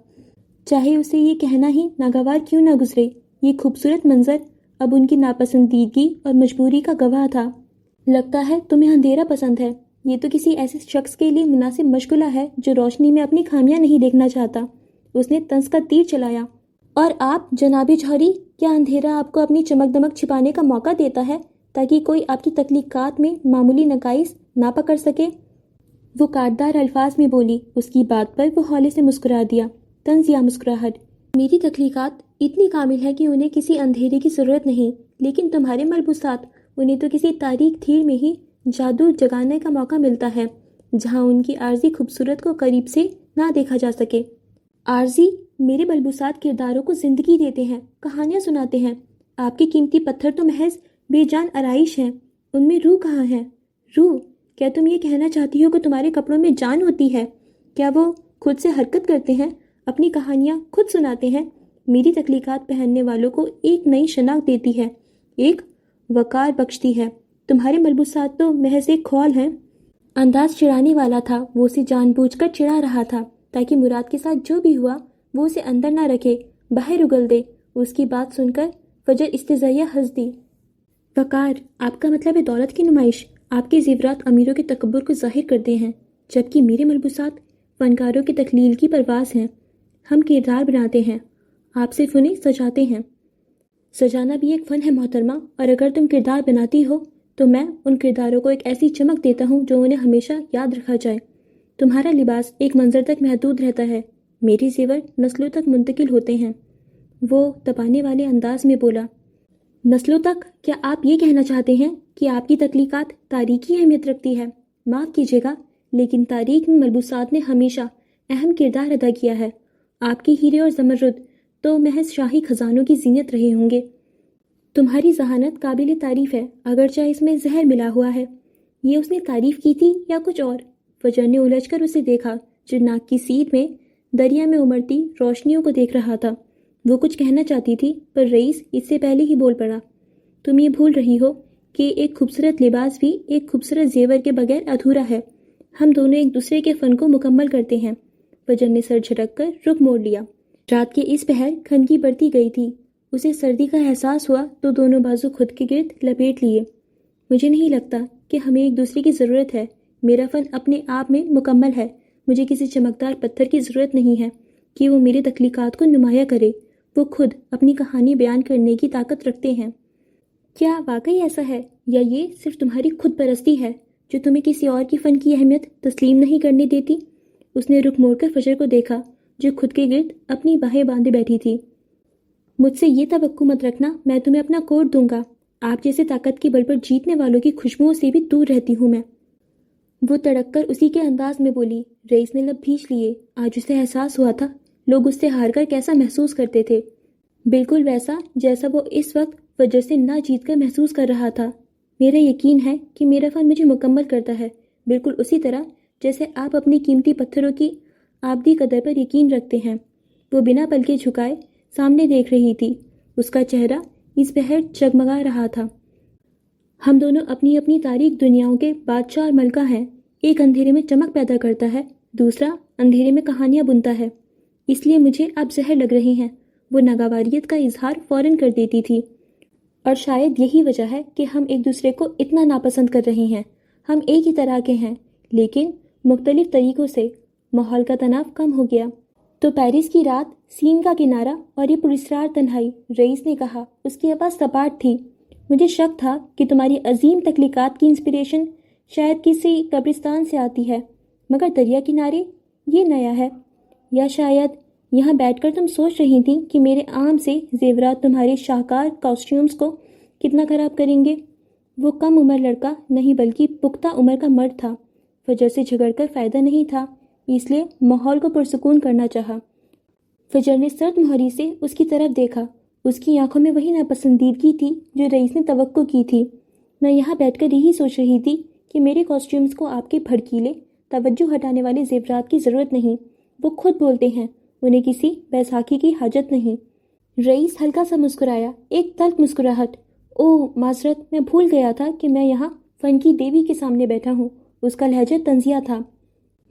چاہے اسے یہ کہنا ہی ناگوار کیوں نہ گزرے، یہ خوبصورت منظر اب ان کی ناپسندیدگی اور مجبوری کا گواہ تھا. لگتا ہے تمہیں اندھیرا پسند ہے. یہ تو کسی ایسے شخص کے لیے مناسب مشغلہ ہے جو روشنی میں اپنی خامیاں نہیں دیکھنا چاہتا. اس نے طنز کا تیر چلایا. اور آپ جناب جوہری، کیا اندھیرا آپ کو اپنی چمک دمک چھپانے کا موقع دیتا ہے تاکہ کوئی آپ کی تخلیقات میں معمولی نقائص نہ پکڑ سکے؟ وہ کاٹدار الفاظ میں بولی. اس کی بات پر وہ ہولے سے مسکرا دیا. طنز یا مسکراہٹ؟ میری تخلیقات اتنی کامل ہے کہ انہیں کسی اندھیرے کی ضرورت نہیں، لیکن تمہارے ملبوسات، انہیں تو کسی تاریک تھیر میں ہی جادو جگانے کا موقع ملتا ہے جہاں ان کی عارضی خوبصورت کو قریب سے نہ دیکھا جا سکے. عارضی؟ میرے ملبوسات کرداروں کو زندگی دیتے ہیں، کہانیاں سناتے ہیں. آپ کے قیمتی پتھر تو محض بے جان آرائش ہیں. ان میں روح کہاں ہے؟ روح؟ کیا تم یہ کہنا چاہتی ہو کہ تمہارے کپڑوں میں جان ہوتی ہے؟ کیا وہ خود سے حرکت کرتے ہیں، اپنی کہانیاں خود سناتے ہیں؟ میری تخلیقات پہننے والوں کو ایک نئی شناخت دیتی ہے، ایک وقار بخشتی ہے. تمہارے ملبوسات تو محض ایک کھول ہیں. انداز چڑھانے والا تھا. وہ اسے جان بوجھ کر چڑھا رہا تھا تاکہ مراد کے ساتھ جو بھی ہوا وہ اسے اندر نہ رکھے، باہر اگل دے. اس کی بات سن کر فجر استزائیہ ہنس دی. وقار؟ آپ کا مطلب ہے دولت کی نمائش؟ آپ کے زیورات امیروں کے تکبر کو ظاہر کرتے ہیں جبکہ میرے ملبوسات فنکاروں کی تخلیل کی پرواز ہیں. ہم کردار بناتے ہیں، آپ صرف انہیں سجاتے ہیں. سجانا بھی ایک فن ہے محترمہ، اور اگر تم کردار بناتی ہو تو میں ان کرداروں کو ایک ایسی چمک دیتا ہوں جو انہیں ہمیشہ یاد رکھا جائے. تمہارا لباس ایک منظر تک محدود رہتا ہے، میرے زیور نسلوں تک منتقل ہوتے ہیں. وہ دبانے والے انداز میں بولا. نسلوں تک؟ کیا آپ یہ کہنا چاہتے ہیں کہ آپ کی تخلیقات تاریخی اہمیت رکھتی ہے؟ معاف کیجیے گا لیکن تاریخ میں ملبوسات نے ہمیشہ اہم کردار ادا کیا ہے. آپ کے ہیرے اور زمرد تو محض شاہی خزانوں کی زینت رہے ہوں گے. تمہاری ذہانت قابل تعریف ہے اگرچہ اس میں زہر ملا ہوا ہے. یہ اس نے تعریف کی تھی یا کچھ اور؟ فجر نے الجھ کر اسے دیکھا جو ناک کی سیدھ میں دریا میں امڑتی روشنیوں کو دیکھ رہا تھا. وہ کچھ کہنا چاہتی تھی پر رئیس اس سے پہلے ہی بول پڑا. تم یہ بھول رہی ہو کہ ایک خوبصورت لباس بھی ایک خوبصورت زیور کے بغیر ادھورا ہے. ہم دونوں ایک دوسرے کے فن کو مکمل کرتے ہیں. فجر نے سر جھٹک کر رخ موڑ لیا. رات کے اس پہر کھنکی بڑھتی گئی تھی. اسے سردی کا احساس ہوا تو دونوں بازو خود کے گرد لپیٹ لیے. مجھے نہیں لگتا کہ ہمیں ایک دوسرے کی ضرورت ہے. میرا فن اپنے آپ میں مکمل ہے. مجھے کسی چمکدار پتھر کی ضرورت نہیں ہے کہ وہ میری تخلیقات کو نمایاں کرے. وہ خود اپنی کہانی بیان کرنے کی طاقت رکھتے ہیں. کیا واقعی ایسا ہے یا یہ صرف تمہاری خود پرستی ہے جو تمہیں کسی اور کی فن کی اہمیت تسلیم نہیں کرنے دیتی؟ اس نے رخ موڑ کر فجر کو دیکھا جو خود کے گرد اپنی باہیں باندھے بیٹھی تھی. مجھ سے یہ توقع مت رکھنا میں تمہیں اپنا کوٹ دوں گا. آپ جیسے طاقت کی بل پر جیتنے والوں کی خوشبوؤں سے بھی دور رہتی ہوں میں. وہ تڑک کر اسی کے انداز میں بولی. رئیس نے لب بھینچ لیے. آج اسے احساس ہوا تھا لوگ اس سے ہار کر کیسا محسوس کرتے تھے. بالکل ویسا جیسا وہ اس وقت فجر سے نہ جیت کر محسوس کر رہا تھا. میرا یقین ہے کہ میرا فن مجھے مکمل کرتا ہے، بالکل اسی طرح جیسے آپ اپنی قیمتی پتھروں کی آبدی قدر پر یقین رکھتے ہیں. وہ بنا پلکے جھکائے سامنے دیکھ رہی تھی. اس کا چہرہ اس بہر جگمگا رہا تھا. ہم دونوں اپنی اپنی تاریک دنیاؤں کے بادشاہ اور ملکہ ہیں. ایک اندھیرے میں چمک پیدا کرتا ہے، دوسرا اندھیرے میں کہانیاں بنتا ہے. اس لیے مجھے اب زہر لگ رہے ہیں. وہ ناگواریت کا اظہار فوراً کر دیتی تھی. اور شاید یہی وجہ ہے کہ ہم ایک دوسرے کو اتنا ناپسند کر رہے ہیں. ہم ایک ہی طرح کے ہیں لیکن مختلف طریقوں سے. ماحول کا تناؤ کم ہو گیا. تو پیرس کی رات، سین کا کنارہ اور یہ پراسرار تنہائی، رئیس نے کہا۔ اس کی آواز سپاٹ تھی۔ مجھے شک تھا کہ تمہاری عظیم تخلیقات کی انسپریشن شاید کسی قبرستان سے آتی ہے، مگر دریا کنارے، یہ نیا ہے۔ یا شاید یہاں بیٹھ کر تم سوچ رہی تھیں کہ میرے عام سے زیورات تمہارے شاہکار کاسٹیومز کو کتنا خراب کریں گے۔ وہ کم عمر لڑکا نہیں بلکہ پختہ عمر کا مرد تھا۔ فجر سے جھگڑ کر فائدہ نہیں تھا، اس لیے ماحول کو پرسکون کرنا چاہا۔ فجر نے سرد مہری سے اس کی طرف دیکھا۔ اس کی آنکھوں میں وہی ناپسندیدگی تھی جو رئیس نے توقع کی تھی۔ میں یہاں بیٹھ کر یہی سوچ رہی تھی کہ میرے کاسٹیومز کو آپ کے بھڑکیلے، توجہ ہٹانے والے زیورات کی ضرورت نہیں۔ وہ خود بولتے ہیں، انہیں کسی بیساکھی کی حاجت نہیں۔ رئیس ہلکا سا مسکرایا، ایک تلخ مسکراہٹ۔ اوہ معذرت، میں بھول گیا تھا کہ میں یہاں فن کی دیوی کے سامنے بیٹھا ہوں۔ اس کا لہجہ طنزیہ تھا۔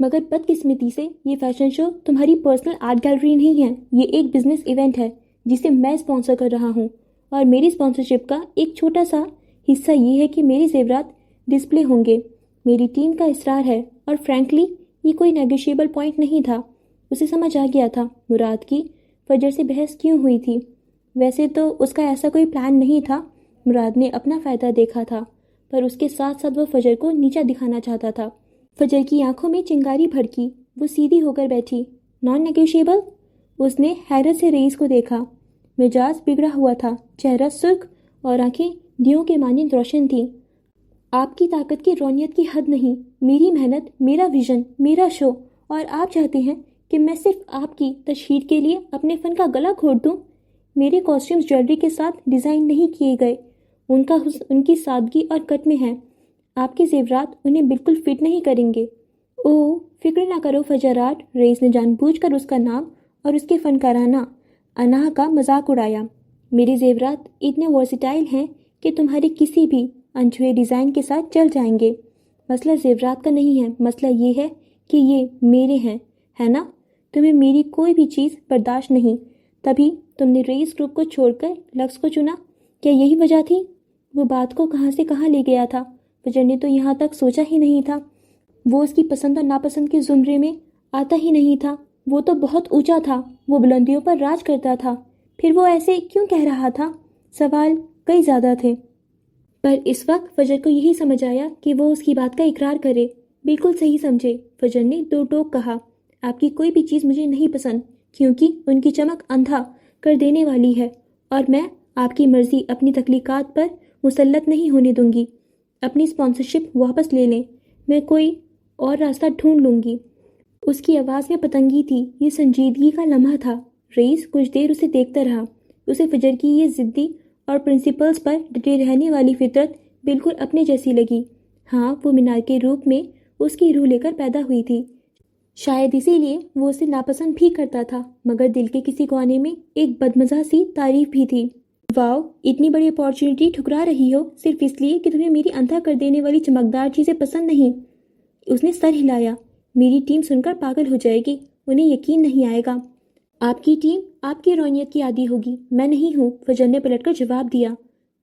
مگر بدقسمتی سے یہ فیشن شو تمہاری پرسنل آرٹ گیلری نہیں ہے، یہ ایک بزنس ایونٹ ہے جسے میں اسپانسر کر رہا ہوں، اور میری اسپانسرشپ کا ایک چھوٹا سا حصہ یہ ہے کہ میرے زیورات ڈسپلے ہوں گے۔ میری ٹیم کا اصرار ہے، اور فرینکلی یہ کوئی نیگوشیبل پوائنٹ نہیں تھا۔ اسے سمجھ آ گیا تھا مراد کی فجر سے بحث کیوں ہوئی تھی۔ ویسے تو اس کا ایسا کوئی پلان نہیں تھا، مراد نے اپنا فائدہ دیکھا تھا، پر اس کے ساتھ ساتھ وہ فجر کو نیچا دکھانا چاہتا تھا۔ فجر کی آنکھوں میں چنگاری بھڑکی، وہ سیدھی ہو کر بیٹھی۔ نان نیگوشیبل؟ اس نے حیرت سے رئیس کو دیکھا۔ مزاج بگڑا ہوا تھا، چہرہ سرخ اور آنکھیں دیوں کے مانند روشن تھیں۔ آپ کی طاقت کی رونیت کی حد نہیں، میری محنت، میرا ویژن، میرا شو، اور آپ چاہتے ہیں کہ میں صرف آپ کی تشہیر کے لیے اپنے فن کا گلا گھونٹ دوں؟ میرے کاسٹیومز جویلری کے ساتھ ڈیزائن نہیں کیے گئے، ان کا حسن ان کی سادگی اور کٹ میں ہے۔ آپ کے زیورات انہیں بالکل فٹ نہیں کریں گے۔ اوہ فکر نہ کرو فجر آرٹ، رئیس نے جان بوجھ کر اس کا نام اور اس کے فنکارانہ اناہ کا مذاق اڑایا۔ میرے زیورات اتنے ورسٹائل ہیں کہ تمہاری کسی بھی انچھوئے ڈیزائن کے ساتھ چل جائیں گے۔ مسئلہ زیورات کا نہیں ہے، مسئلہ یہ ہے کہ یہ میرے ہیں، ہے نا؟ تمہیں میری کوئی بھی چیز برداشت نہیں، تبھی تم نے رئیس گروپ کو چھوڑ کر لکس کو چنا۔ کیا یہی وجہ تھی؟ وہ بات کو کہاں سے کہاں لے گیا تھا، فجر نے تو یہاں تک سوچا ہی نہیں تھا۔ وہ اس کی پسند اور ناپسند کے زمرے میں آتا ہی نہیں تھا۔ وہ تو بہت اونچا تھا، وہ بلندیوں پر راج کرتا تھا، پھر وہ ایسے کیوں کہہ رہا تھا؟ سوال کئی زیادہ تھے، پر اس وقت فجر کو یہی سمجھ آیا کہ وہ اس کی بات کا اقرار کرے۔ بالکل صحیح سمجھے، فجر نے دو ٹوک کہا۔ آپ کی کوئی بھی چیز مجھے نہیں پسند، کیونکہ ان کی چمک اندھا کر دینے والی ہے، اور میں آپ کی مرضی اپنی تخلیقات پر مسلط نہیں ہونے دوں گی۔ اپنی اسپانسرشپ واپس لے لیں، میں کوئی اور راستہ ڈھونڈ لوں گی۔ اس کی آواز میں پتنگی تھی، یہ سنجیدگی کا لمحہ تھا۔ رئیس کچھ دیر اسے دیکھتا رہا۔ اسے فجر کی یہ ضدی اور پرنسپلز پر ڈٹے رہنے والی فطرت بالکل اپنے جیسی لگی۔ ہاں، وہ مینار کے روپ میں اس کی روح لے کر پیدا ہوئی تھی، شاید اسی لیے وہ اسے ناپسند بھی کرتا تھا، مگر دل کے کسی کونے میں ایک بدمزہ سی تعریف بھی تھی۔ واؤ، اتنی بڑی اپارچونیٹی ٹھکرا رہی ہو صرف اس لیے کہ تمہیں میری اندھا کر دینے والی چمکدار چیزیں پسند نہیں؟ اس نے سر ہلایا۔ میری ٹیم سن کر پاگل ہو جائے گی، انہیں یقین نہیں آئے گا۔ آپ کی ٹیم آپ کی رونیت کی عادی ہوگی، میں نہیں ہوں، فجر نے پلٹ کر جواب دیا۔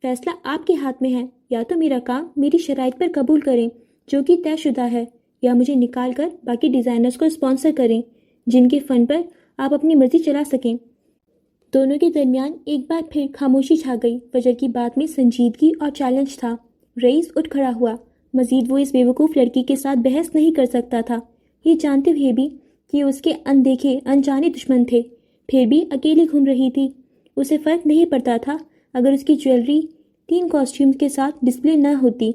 فیصلہ آپ کے ہاتھ میں ہے، یا تو میرا کام میری شرائط پر قبول کریں جو کہ طے شدہ ہے، یا مجھے نکال کر باقی ڈیزائنرز کو اسپانسر کریں جن کے فن پر آپ اپنی مرضی چلا سکیں۔ دونوں کے درمیان ایک بار پھر خاموشی چھا گئی۔ فجر کی بات میں سنجیدگی اور چیلنج تھا۔ رئیس اٹھ کھڑا ہوا۔ مزید وہ اس بیوقوف لڑکی کے ساتھ بحث نہیں کر سکتا تھا، یہ جانتے ہوئے بھی کہ اس کے اندیکھے انجانے دشمن تھے، پھر بھی اکیلی گھوم رہی تھی۔ اسے فرق نہیں پڑتا تھا اگر اس کی جویلری 3 کاسٹیومز کے ساتھ ڈسپلے نہ ہوتی۔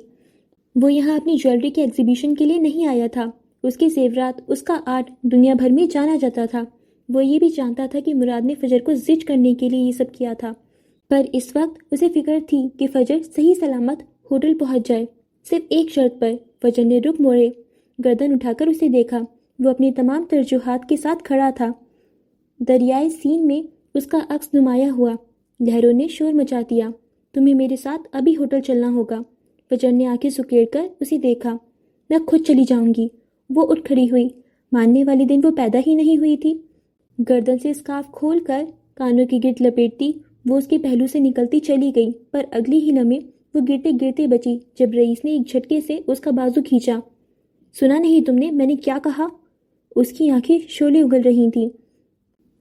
وہ یہاں اپنی جویلری کے ایگزیبیشن کے لیے نہیں آیا تھا۔ اس کے زیورات، اس کا آرٹ دنیا بھر میں جانا جاتا تھا۔ وہ یہ بھی جانتا تھا کہ مراد نے فجر کو زج کرنے کے لیے یہ سب کیا تھا، پر اس وقت اسے فکر تھی کہ فجر صحیح سلامت ہوٹل پہنچ جائے، صرف ایک شرط پر۔ فجر نے رخ موڑے، گردن اٹھا کر اسے دیکھا۔ وہ اپنی تمام ترجیحات کے ساتھ کھڑا تھا۔ دریائے سین میں اس کا عکس نمایاں ہوا۔ لہروں نے شور مچا دیا۔ تمہیں میرے ساتھ ابھی ہوٹل چلنا ہوگا۔ فجر نے آنکھیں سکیڑ کر اسے دیکھا۔ میں خود چلی جاؤں گی۔ وہ اٹھ کھڑی ہوئی۔ ماننے والے دن وہ پیدا ہی نہیں ہوئی تھی۔ گردن سے اسکارف کھول کر کانوں کی گرد لپیٹتی وہ اس کے پہلو سے نکلتی چلی گئی، پر اگلی ہی لمحے وہ گرتے گرتے بچی جب رئیس نے ایک جھٹکے سے اس کا بازو کھینچا۔ سنا نہیں تم نے میں نے کیا کہا؟ اس کی آنکھیں شعلے اگل رہی تھیں۔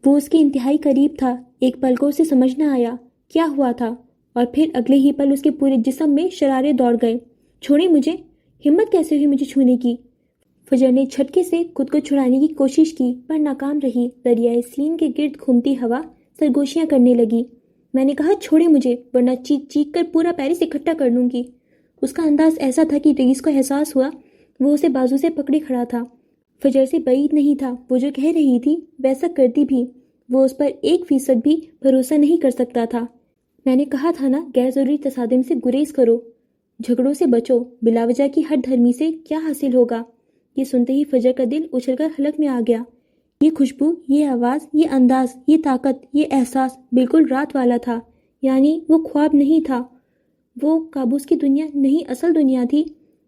وہ اس کے انتہائی قریب تھا۔ ایک پل کو اسے سمجھ نہ آیا کیا ہوا تھا، اور پھر اگلے ہی پل اس کے پورے جسم میں شرارے دوڑ گئے۔ چھوڑیں مجھے! ہمت کیسے ہوئی مجھے چھونے کی؟ فجر نے جھٹکے سے خود کو چھڑانے کی کوشش کی پر ناکام رہی۔ دریائے سین کے گرد گھومتی ہوا سرگوشیاں کرنے لگی۔ میں نے کہا چھوڑیں مجھے، ورنہ چیخ چیخ کر پورا پیرس اکٹھا کر لوں گی۔ اس کا انداز ایسا تھا کہ رئیس کو احساس ہوا وہ اسے بازو سے پکڑے کھڑا تھا۔ فجر سے بعید نہیں تھا، وہ جو کہہ رہی تھی ویسا کرتی بھی۔ وہ اس پر 1% بھی بھروسہ نہیں کر سکتا تھا۔ میں نے کہا تھا نا، غیر ضروری تصادم سے گریز کرو، جھگڑوں سے بچو، بلا وجہ کی ہر دھرمی سے کیا حاصل ہوگا؟ یہ سنتے ہی فجر کا دل اچھل کر حلق میں آ گیا۔ یہ خوشبو، یہ آواز، یہ انداز، یہ طاقت، یہ احساس بالکل رات والا تھا۔ یعنی وہ خواب نہیں تھا، وہ کابوس کی دنیا نہیں، اصل دنیا تھی۔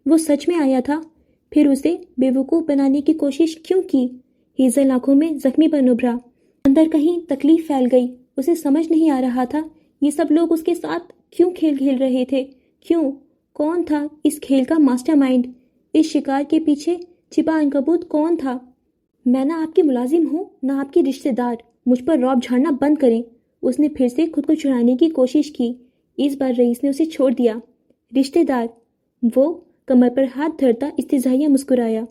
وہ سچ میں آیا تھا۔ پھر اسے بے وقوف بنانے کی کوشش کیوں کی؟ ہیزل آنکھوں میں زخمی پن ابھرا۔ اندر کہیں تکلیف پھیل گئی۔ اسے سمجھ نہیں آ رہا تھا یہ سب لوگ اس کے ساتھ کیوں کھیل کھیل رہے تھے؟ کیوں؟ کون تھا اس کھیل کا ماسٹر مائنڈ؟ اس شکار کے پیچھے چھپا عنکبوت کون تھا؟ میں نہ آپ کی ملازم ہوں، نہ آپ کی رشتہ دار۔ مجھ پر رعب جھاڑنا بند کریں۔ اس نے پھر سے خود کو چھڑانے کی کوشش کی۔ اس بار رئیس نے اسے چھوڑ دیا۔ رشتہ دار؟ وہ کمر پر ہاتھ دھرتا استہزائیہ مسکرایا۔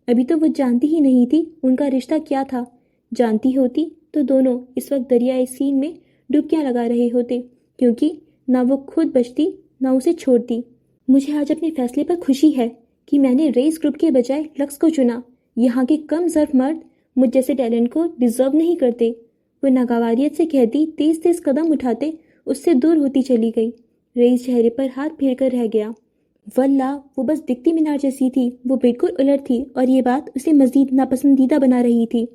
ابھی تو وہ جانتی ہی نہیں تھی ان کا رشتہ کیا تھا۔ جانتی ہوتی تو دونوں اس وقت دریائے سین میں ڈبکیاں لگا رہے ہوتے، کیونکہ نہ وہ خود بچتی نہ اسے چھوڑتی۔ مجھے آج اپنے فیصلے پر خوشی ہے کہ میں نے ریس گروپ کے بجائے لکس کو چنا۔ یہاں کے کم ظرف مرد مجھ جیسے ٹیلنٹ کو ڈیزرو نہیں کرتے۔ وہ ناگواریت سے کہتی تیز تیز قدم اٹھاتے اس سے دور ہوتی چلی گئی۔ رئیس چہرے پر ہاتھ پھیر کر رہ گیا۔ واللہ وہ بس دکھتی مینار جیسی تھی، وہ بالکل الٹ تھی، اور یہ بات اسے مزید ناپسندیدہ بنا رہی تھی۔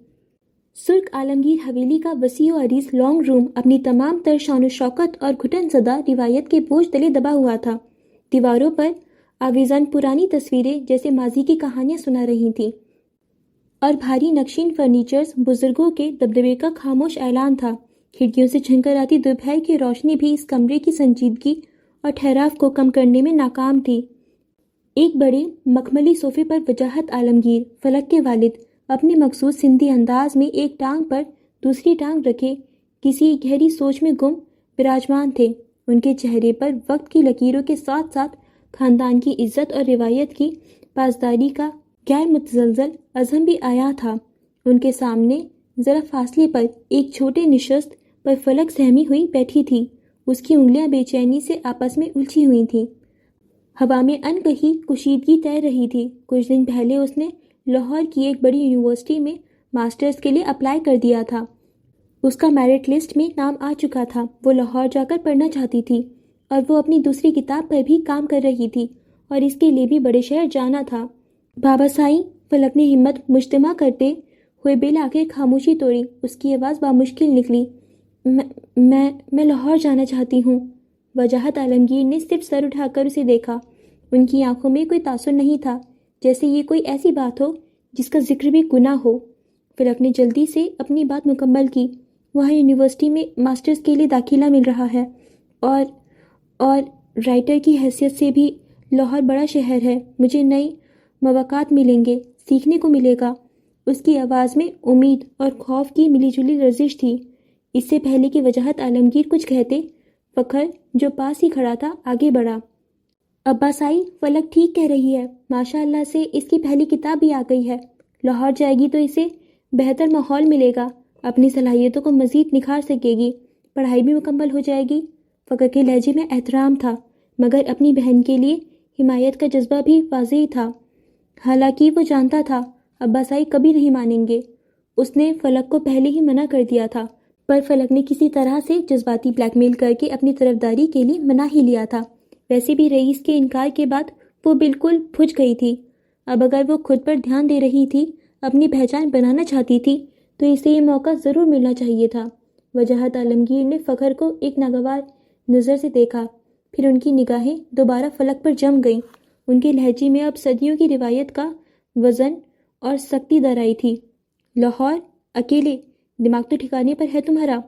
سرخ عالمگیر حویلی کا وسیع و عریض لانگ روم اپنی تمام تر شان و شوکت اور گھٹن زدہ روایت کے بوجھ تلے دبا ہوا تھا۔ دیواروں پر آویزان پرانی تصویریں جیسے ماضی کی کہانیاں سنا رہی تھیں، اور بھاری نقشین فرنیچرز بزرگوں کے دبدبے کا خاموش اعلان تھا۔ کھڑکیوں سے جھنکر آتی دوپہر کی روشنی بھی اس کمرے کی سنجیدگی اور ٹھہراو کو کم کرنے میں ناکام تھی۔ ایک بڑے مخملی صوفے پر وجاہت عالمگیر، فلک کے والد، اپنے مخصوص سندھی انداز میں ایک ٹانگ پر دوسری ٹانگ رکھے کسی گہری سوچ میں گم براجمان تھے۔ ان کے چہرے پر وقت کی لکیروں کے ساتھ ساتھ خاندان کی عزت اور روایت کی پاسداری کا غیر متزلزل عزم بھی آیا تھا۔ ان کے سامنے ذرا فاصلے پر ایک چھوٹے نشست پر فلک سہمی ہوئی بیٹھی تھی۔ اس کی انگلیاں بے چینی سے آپس میں الجھی ہوئی تھیں۔ ہوا میں ان کہیں کشیدگی تیر رہی تھی۔ کچھ دن پہلے اس نے لاہور کی ایک بڑی یونیورسٹی میں ماسٹرز کے لیے اپلائی کر دیا تھا۔ اس کا میرٹ لسٹ میں نام آ چکا تھا۔ وہ لاہور جا کر پڑھنا چاہتی تھی، اور وہ اپنی دوسری کتاب پر بھی کام کر رہی تھی، اور اس کے لیے بھی بڑے شہر جانا تھا۔ بابا سائی، فلک نے ہمت مجتمع کرتے ہوئے بالآخر خاموشی توڑی۔ اس کی آواز بامشکل نکلی۔ میں لاہور جانا چاہتی ہوں۔ وجاہت عالمگیر نے صرف سر اٹھا کر اسے دیکھا۔ ان کی آنکھوں میں کوئی تاثر نہیں تھا، جیسے یہ کوئی ایسی بات ہو جس کا ذکر بھی گناہ ہو۔ فلک نے جلدی سے اپنی بات مکمل کی۔ وہاں یونیورسٹی میں ماسٹرز کے لیے داخلہ مل رہا ہے، اور رائٹر کی حیثیت سے بھی لاہور بڑا شہر ہے۔ مجھے نئے مواقعات ملیں گے، سیکھنے کو ملے گا۔ اس کی آواز میں امید اور خوف کی ملی جلی لرزش تھی۔ اس سے پہلے کہ وجاہت عالمگیر کچھ کہتے، فخر جو پاس ہی کھڑا تھا آگے بڑھا۔ ابا سائی، فلک ٹھیک کہہ رہی ہے۔ ماشاء اللہ سے اس کی پہلی کتاب بھی آ گئی ہے۔ لاہور جائے گی تو اسے بہتر ماحول ملے گا، اپنی صلاحیتوں کو مزید نکھار سکے گی، پڑھائی بھی مکمل ہو جائے گی۔ فخر کے لہجے میں احترام تھا، مگر اپنی بہن کے لیے حمایت کا جذبہ بھی واضح تھا۔ حالانکہ وہ جانتا تھا ابا سائی کبھی نہیں مانیں گے۔ اس نے فلک کو پہلے ہی منع کر دیا تھا، پر فلک نے کسی طرح سے جذباتی بلیک میل کر کے اپنی طرفداری کے لیے منا ہی لیا تھا۔ ویسے بھی رئیس کے انکار کے بعد وہ بالکل پھج گئی تھی۔ اب اگر وہ خود پر دھیان دے رہی تھی، اپنی پہچان بنانا چاہتی تھی، تو اسے یہ موقع ضرور ملنا چاہیے تھا۔ وجاہت عالمگیر نے فخر کو ایک ناگوار نظر سے دیکھا، پھر ان کی نگاہیں دوبارہ فلک پر جم گئیں۔ ان کے لہجے میں اب صدیوں کی روایت کا وزن اور سختی در آئی تھی۔ لاہور اکیلے؟ دماغ تو ٹھکانے پر ہے تمہارا؟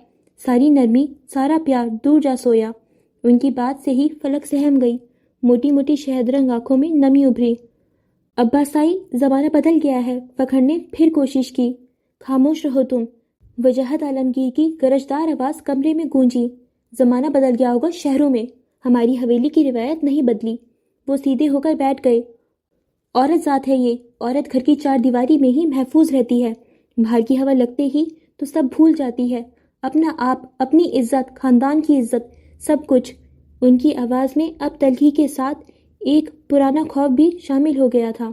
ساری نرمی، سارا پیار دور جا سویا۔ ان کی بات سے ہی فلک سہم گئی۔ موٹی موٹی شہد رنگ آنکھوں میں نمی ابھری۔ ابا سائی، زمانہ بدل گیا ہے۔ فخر نے پھر کوشش کی۔ خاموش رہو تم۔ وجاہت عالمگیر کی گرجدار آواز کمرے میں گونجی۔ زمانہ بدل گیا ہوگا شہروں میں، ہماری حویلی کی روایت نہیں بدلی۔ وہ سیدھے ہو کر بیٹھ گئے۔ عورت ذات ہے یہ، عورت گھر کی چار دیواری میں ہی محفوظ رہتی ہے، باہر کی ہوا لگتے ہی تو سب بھول جاتی ہے، اپنا آپ، اپنی عزت، خاندان کی عزت، سب کچھ۔ ان کی آواز میں اب تلخی کے ساتھ ایک پرانا خوف بھی شامل ہو گیا تھا۔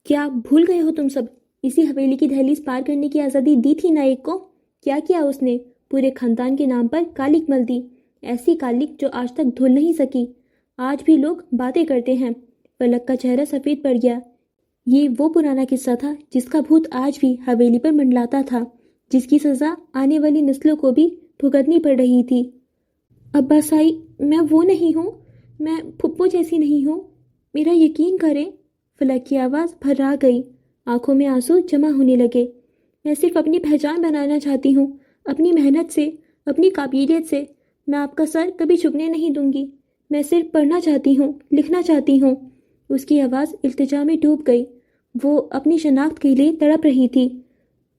کیا بھول گئے ہو تم سب؟ اسی حویلی کی دہلیز پار کرنے کی آزادی دی تھی نائک کو؟ کیا کیا اس نے؟ پورے خاندان کے نام پر کالک مل دی، ایسی کالک جو آج تک دھل نہیں سکی۔ آج بھی لوگ باتیں کرتے ہیں۔ فلک کا چہرہ سفید پڑ گیا۔ یہ وہ پرانا قصہ تھا جس کا بھوت آج بھی حویلی پر منڈلاتا تھا، جس کی سزا آنے والی نسلوں کو بھی بھگتنی پڑ رہی تھی۔ ابا سائی، میں وہ نہیں ہوں، میں پھپھو جیسی نہیں ہوں، میرا یقین کریں۔ فلک کی آواز بھرا گئی، آنکھوں میں آنسو جمع ہونے لگے۔ میں صرف اپنی پہچان بنانا چاہتی ہوں، اپنی محنت سے، اپنی قابلیت سے۔ میں آپ کا سر کبھی جھکنے نہیں دوں گی۔ میں صرف پڑھنا چاہتی ہوں، لکھنا چاہتی ہوں۔ اس کی آواز التجا میں ڈوب گئی۔ وہ اپنی شناخت کے لیے تڑپ رہی تھی،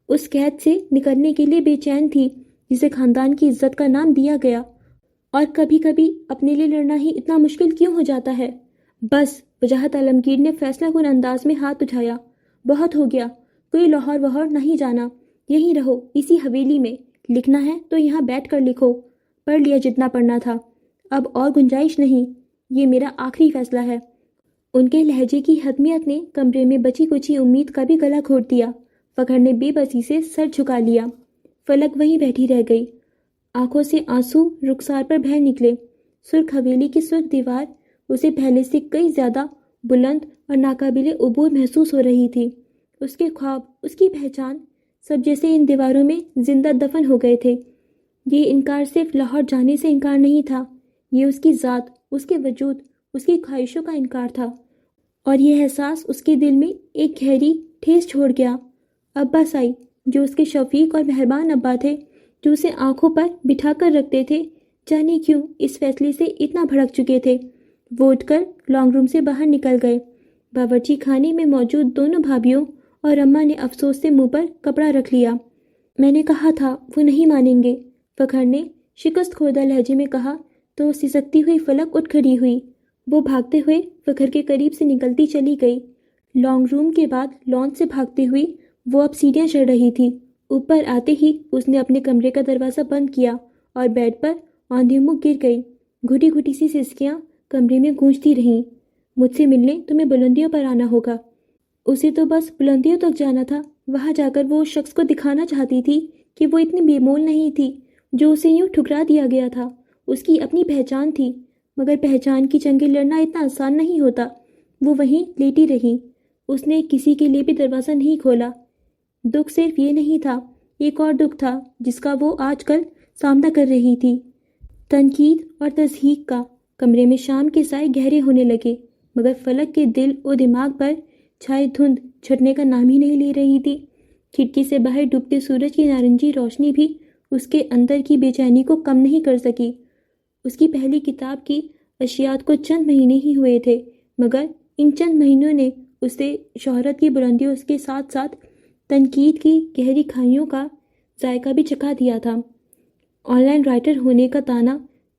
اس قید سے نکلنے کے لیے بے چین تھی جسے خاندان کی عزت کا نام دیا گیا۔ اور کبھی کبھی اپنے لیے لڑنا ہی اتنا مشکل کیوں ہو جاتا ہے؟ بس، وجاہت عالمگیر نے فیصلہ کن انداز میں ہاتھ اٹھایا۔ بہت ہو گیا، کوئی لاہور وہور نہیں جانا، یہیں رہو اسی حویلی میں۔ لکھنا ہے تو یہاں بیٹھ کر لکھو، پڑھ لیا جتنا پڑھنا تھا، اب اور گنجائش نہیں، یہ میرا آخری فیصلہ ہے۔ ان کے لہجے کی حتمیت نے کمرے میں بچی کچی امید کا بھی گلا گھونٹ دیا۔ فخر نے بے بسی سے سر جھکا لیا۔ فلک وہیں بیٹھی رہ گئی، آنکھوں سے آنسو رخسار پر بہہ نکلے۔ سرخ حویلی کی سرخ دیوار اسے پہلے سے کئی زیادہ بلند اور ناقابل عبور محسوس ہو رہی تھی۔ اس کے خواب، اس کی پہچان، سب جیسے ان دیواروں میں زندہ دفن ہو گئے تھے۔ یہ انکار صرف لاہور جانے سے انکار نہیں تھا، یہ اس کی ذات، اس کے وجود، اس کی خواہشوں کا انکار تھا۔ اور یہ احساس اس کے دل میں ایک گہری ٹھیس چھوڑ گیا۔ ابا سائی، جو اس کے شفیق اور مہربان ابا تھے، جو اسے آنکھوں پر بٹھا کر رکھتے تھے، جانے کیوں اس فیصلے سے اتنا بھڑک چکے تھے۔ وہ اٹھ کر لانگ روم سے باہر نکل گئے۔ باورچی خانے میں موجود دونوں بھابھیوں اور اماں نے افسوس سے منہ پر کپڑا رکھ لیا۔ میں نے کہا تھا وہ نہیں مانیں گے، فخر نے شکست خوردہ لہجے میں کہا تو سسکتی ہوئی فلک اٹھ کھڑی ہوئی۔ وہ بھاگتے ہوئے فخر کے قریب سے نکلتی چلی گئی۔ لانگ روم کے بعد لان سے بھاگتی ہوئی وہ اب سیڑھیاں چڑھ رہی تھی۔ اوپر آتے ہی اس نے اپنے کمرے کا دروازہ بند کیا اور بیڈ پر آندھے منہ گر گئی۔ گھٹی گھٹی سی سسکیاں کمرے میں گونجتی رہیں۔ مجھ سے ملنے تمہیں بلندیوں پر آنا ہوگا۔ اسے تو بس بلندیوں تک جانا تھا، وہاں جا کر وہ اس شخص کو دکھانا چاہتی تھی کہ وہ اتنی بے مول نہیں تھی جو اسے یوں ٹھکرا دیا گیا تھا۔ اس کی اپنی پہچان تھی، مگر پہچان کی جنگیں لڑنا اتنا آسان نہیں ہوتا۔ وہ وہیں لیٹی رہی۔ اس نے کسی کے لیے بھی دروازہ نہیں کھولا۔ دکھ صرف یہ نہیں تھا، ایک اور دکھ تھا جس کا وہ آج کل سامنا کر رہی تھی، تنقید اور تضحیک کا۔ کمرے میں شام کے سائے گہرے ہونے لگے، مگر فلک کے دل و دماغ پر چھائے دھند چھٹنے کا نام ہی نہیں لے رہی تھی۔ کھڑکی سے باہر ڈوبتے سورج کی نارنجی روشنی بھی اس کے اندر کی بے چینی کو کم نہیں کر سکی۔ اس کی پہلی کتاب کی اشاعت کو چند مہینے ہی ہوئے تھے، مگر ان چند مہینوں نے اسے شہرت کی بلندیوں کے ساتھ ساتھ تنقید کی گہری کھائیوں کا ذائقہ بھی چکھا دیا تھا۔ آن لائن رائٹر ہونے کا طعنہ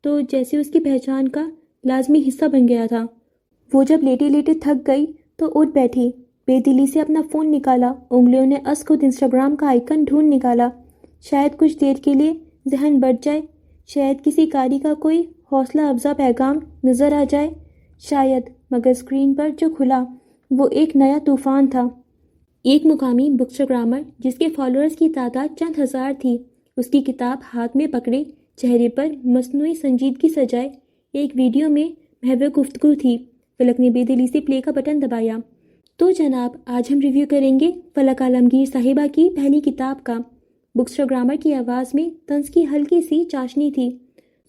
تو جیسے اس کی پہچان کا لازمی حصہ بن گیا تھا۔ وہ جب لیٹے لیٹے تھک گئی تو اٹھ بیٹھی، بے دلی سے اپنا فون نکالا، انگلیوں نے از خود انسٹاگرام کا آئیکن ڈھونڈ نکالا۔ شاید کچھ دیر کے لیے ذہن بٹ جائے، شاید کسی قاری کا کوئی حوصلہ افزا پیغام نظر آ جائے، شاید، مگر اسکرین پر جو کھلا وہ ایک نیا طوفان تھا۔ ایک مقامی بکسٹاگرامر جس کے فالوورز کی تعداد چند ہزار تھی، اس کی کتاب ہاتھ میں پکڑے، چہرے پر مصنوعی سنجیدگی سجائے ایک ویڈیو میں محو گفتگو تھی۔ فلک نے بے دلی سے پلے کا بٹن دبایا۔ تو جناب، آج ہم ریویو کریں گے فلک عالمگیر صاحبہ کی پہلی کتاب کا۔ بکسٹاگرامر کی آواز میں طنز کی ہلکی سی چاشنی تھی۔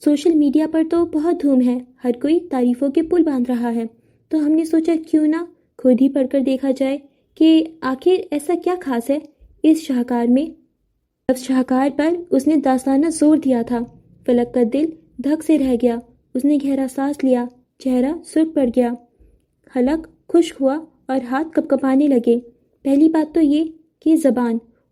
سوشل میڈیا پر تو بہت دھوم ہے، ہر کوئی تعریفوں کے پل باندھ رہا ہے، تو ہم نے سوچا کیوں نہ خود ہی پڑھ کر دیکھا جائے کہ آخر ایسا کیا خاص ہے اس شاہکار میں۔ لفظ شاہکار پر اس نے داستانہ زور دیا تھا۔ فلک کا دل دھک سے رہ گیا۔ اس نے گہرا سانس لیا، چہرہ سرخ پڑ گیا، حلق خشک ہوا اور ہاتھ کپکپانے لگے۔ پہلی بات تو یہ کہ زبان،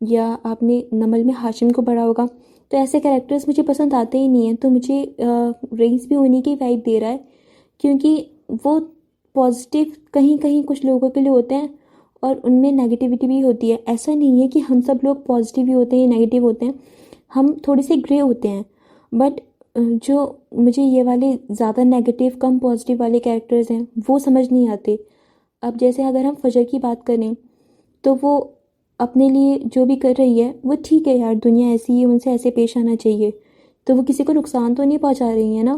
یا آپ نے نمل میں ہاشم کو پڑھا ہوگا، تو ایسے کریکٹرز مجھے پسند آتے ہی نہیں ہیں. تو مجھے رئیس بھی انہیں کی وائب دے رہا ہے، کیونکہ وہ پازیٹیو کہیں کہیں کچھ لوگوں کے لیے ہوتے ہیں اور ان میں نیگیٹیوٹی بھی ہوتی ہے. ایسا نہیں ہے کہ ہم سب لوگ پازیٹیو بھی ہوتے ہیں یا نیگیٹیو ہوتے ہیں، ہم تھوڑے سے گرے ہوتے ہیں. بٹ جو مجھے یہ والے زیادہ نیگیٹیو کم پازیٹیو والے کریکٹرز ہیں وہ سمجھ نہیں آتے. اب جیسے اگر ہم فجر کی بات کریں تو وہ اپنے لیے جو بھی کر رہی ہے وہ ٹھیک ہے یار، دنیا ایسی ہے، ان سے ایسے پیش آنا چاہیے، تو وہ کسی کو نقصان تو نہیں پہنچا رہی ہیں نا.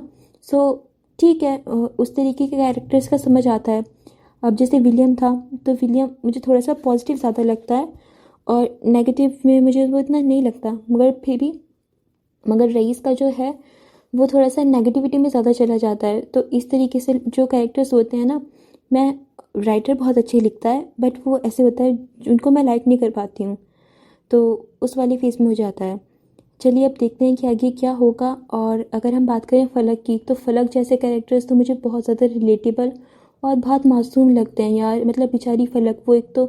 سو ٹھیک ہے، اس طریقے کے کیریکٹرز کا سمجھ آتا ہے. اب جیسے ولیم تھا تو ولیم مجھے تھوڑا سا پازیٹیو زیادہ لگتا ہے اور نیگیٹیو میں مجھے وہ اتنا نہیں لگتا. مگر رئیس کا جو ہے وہ تھوڑا سا نیگیٹیوٹی میں زیادہ چلا جاتا ہے. تو اس طریقے سے جو کیریکٹرز ہوتے ہیں نا، میں رائٹر بہت اچھے لکھتا ہے بٹ وہ ایسے ہوتا ہے جن کو میں لائک نہیں کر پاتی ہوں، تو اس والی فیس میں ہو جاتا ہے. چلیے اب دیکھتے ہیں کہ آگے کیا ہوگا. اور اگر ہم بات کریں فلک کی، تو فلک جیسے کریکٹرز تو مجھے بہت زیادہ ریلیٹیبل اور بہت معصوم لگتے ہیں یار. مطلب بیچاری فلک، وہ ایک تو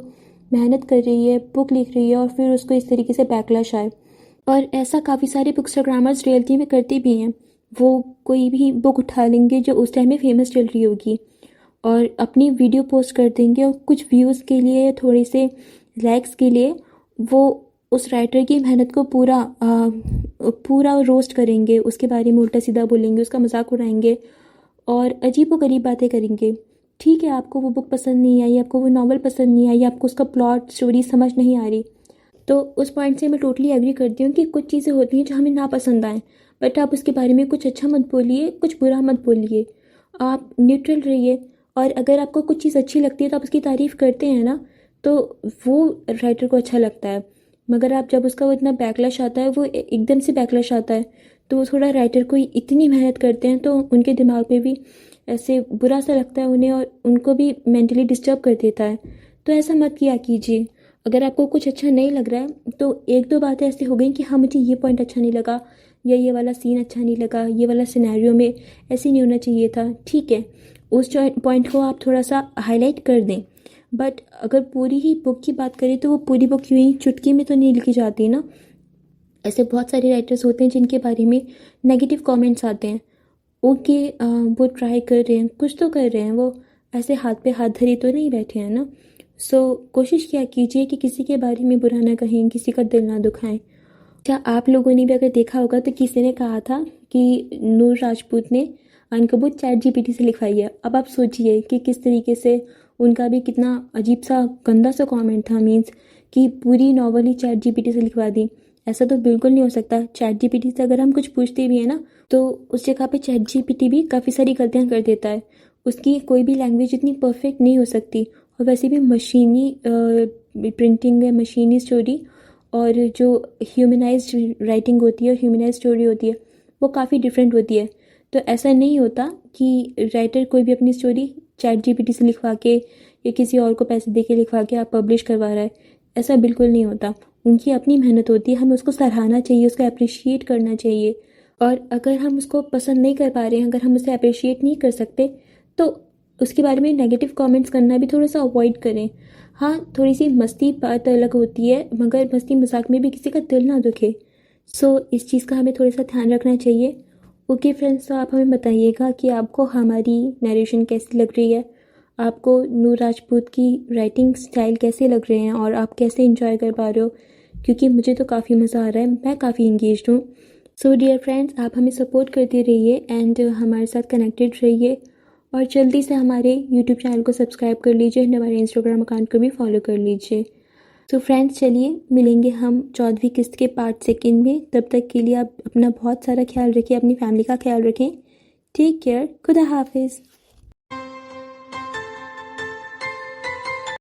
محنت کر رہی ہے، بک لکھ رہی ہے، اور پھر اس کو اس طریقے سے بیکلاش آئے. اور ایسا کافی سارے بکسٹاگرامرز ریئلٹی میں کرتے بھی ہیں. وہ کوئی بھی بک اٹھا لیں گے جو اس ٹائم میں فیمس چل رہی ہوگی اور اپنی ویڈیو پوسٹ کر دیں گے، اور کچھ ویوز کے لیے، تھوڑے سے لائکس کے لیے وہ اس رائٹر کی محنت کو پورا روسٹ کریں گے، اس کے بارے میں الٹا سیدھا بولیں گے، اس کا مذاق اڑائیں گے اور عجیب و غریب باتیں کریں گے. ٹھیک ہے، آپ کو وہ بک پسند نہیں آئی، آپ کو وہ ناول پسند نہیں آئی، آپ کو اس کا پلاٹ اسٹوری سمجھ نہیں آ رہی، تو اس پوائنٹ سے میں ٹوٹلی ایگری کرتی ہوں کہ کچھ چیزیں ہوتی ہیں جو ہمیں ناپسند آئیں، بٹ آپ اس کے بارے میں کچھ اچھا مت بولیے، کچھ برا مت بولیے، آپ نیوٹرل رہیے. اور اگر آپ کو کچھ چیز اچھی لگتی ہے تو آپ اس کی تعریف کرتے ہیں نا، تو وہ رائٹر کو اچھا لگتا ہے. مگر آپ جب اس کا وہ اتنا بیکلش آتا ہے، وہ ایک دم سے بیکلش آتا ہے، تو وہ تھوڑا رائٹر کو اتنی محنت کرتے ہیں تو ان کے دماغ پہ بھی ایسے برا سا لگتا ہے انہیں، اور ان کو بھی مینٹلی ڈسٹرب کر دیتا ہے. تو ایسا مت کیا کیجیے. اگر آپ کو کچھ اچھا نہیں لگ رہا ہے تو ایک دو باتیں ایسی ہو گئیں کہ ہاں مجھے یہ پوائنٹ اچھا نہیں لگا، یا یہ والا سین اچھا نہیں لگا، یہ والا سینیریو میں ایسے نہیں ہونا چاہیے تھا، ٹھیک ہے، اس پوائنٹ کو آپ تھوڑا سا ہائی لائٹ کر دیں. بٹ اگر پوری ہی بک کی بات کریں تو وہ پوری بک یوں ہی چٹکی میں تو نہیں لکھی جاتی نا. ایسے بہت سارے رائٹرز ہوتے ہیں جن کے بارے میں نیگیٹو کامنٹس آتے ہیں. اوکے، وہ ٹرائی کر رہے ہیں، کچھ تو کر رہے ہیں، وہ ایسے ہاتھ پہ ہاتھ دھری تو نہیں بیٹھے ہیں نا. سو کوشش کیا کیجیے کہ کسی کے بارے میں برا نہ کہیں، کسی کا دل نہ دکھائیں. اچھا، آپ لوگوں نے بھی اگر دیکھا ہوگا تو کسی نے کہا تھا کہ نور راجپوت نے عنکبوت چیٹ جی پی ٹی سے لکھوائی ہے. اب آپ سوچئے کہ کس طریقے سے ان کا بھی کتنا عجیب سا گندا سا کامنٹ تھا، مینس کہ پوری ناول ہی چیٹ جی پی ٹی سے لکھوا دی. ایسا تو بالکل نہیں ہو سکتا. چیٹ جی پی ٹی سے اگر ہم کچھ پوچھتے بھی ہیں نا تو اس جگہ پہ چیٹ جی پی ٹی بھی کافی ساری غلطیاں کر دیتا ہے. اس کی کوئی بھی لینگویج اتنی پرفیکٹ نہیں ہو سکتی، اور ویسے بھی مشینی پرنٹنگ ہے، مشینی اسٹوری، اور جو ہیومنائزڈ رائٹنگ ہوتی ہے اور ہیومنائزڈ اسٹوری ہوتی ہے وہ کافی ڈفرینٹ ہوتی ہے. تو ایسا نہیں ہوتا کہ رائٹر کوئی بھی اپنی story ChatGPT سے لکھوا کے یا کسی اور کو پیسے دے کے لکھوا کے آپ پبلش کروا رہا ہے. ایسا بالکل نہیں ہوتا. ان کی اپنی محنت ہوتی ہے، ہمیں اس کو سراہنا چاہیے، اس کو اپریشیٹ کرنا چاہیے. اور اگر ہم اس کو پسند نہیں کر پا رہے ہیں، اگر ہم اسے اپریشیٹ نہیں کر سکتے تو اس کے بارے میں نیگیٹو کامنٹس کرنا بھی تھوڑا سا اوائڈ کریں. ہاں، تھوڑی سی مستی بات الگ ہوتی ہے، مگر مستی مذاق میں بھی کسی کا دل نہ دکھے. سو اس چیز کا ہمیں تھوڑا سا دھیان رکھنا چاہیے. اوکے فرینڈس، تو آپ ہمیں بتائیے گا کہ آپ کو ہماری نیریشن کیسی لگ رہی ہے، آپ کو نور راجپوت کی رائٹنگ سٹائل کیسے لگ رہے ہیں، اور آپ کیسے انجوائے کر پا رہے ہو، کیونکہ مجھے تو کافی مزہ آ رہا ہے، میں کافی انگیجڈ ہوں. سو ڈیئر فرینڈس، آپ ہمیں سپورٹ کرتے رہیے اینڈ ہمارے ساتھ کنیکٹڈ رہیے، اور جلدی سے ہمارے یوٹیوب چینل کو سبسکرائب کر لیجیے، ہمارے انسٹاگرام اکاؤنٹ کو بھی فالو کر لیجیے. سو فرینڈس، چلیے ملیں گے ہم 14ویں قسط کے پارٹ 2 میں. تب تک کے لیے آپ اپنا بہت سارا خیال رکھیں، اپنی فیملی کا خیال رکھیں. Take care. خدا حافظ.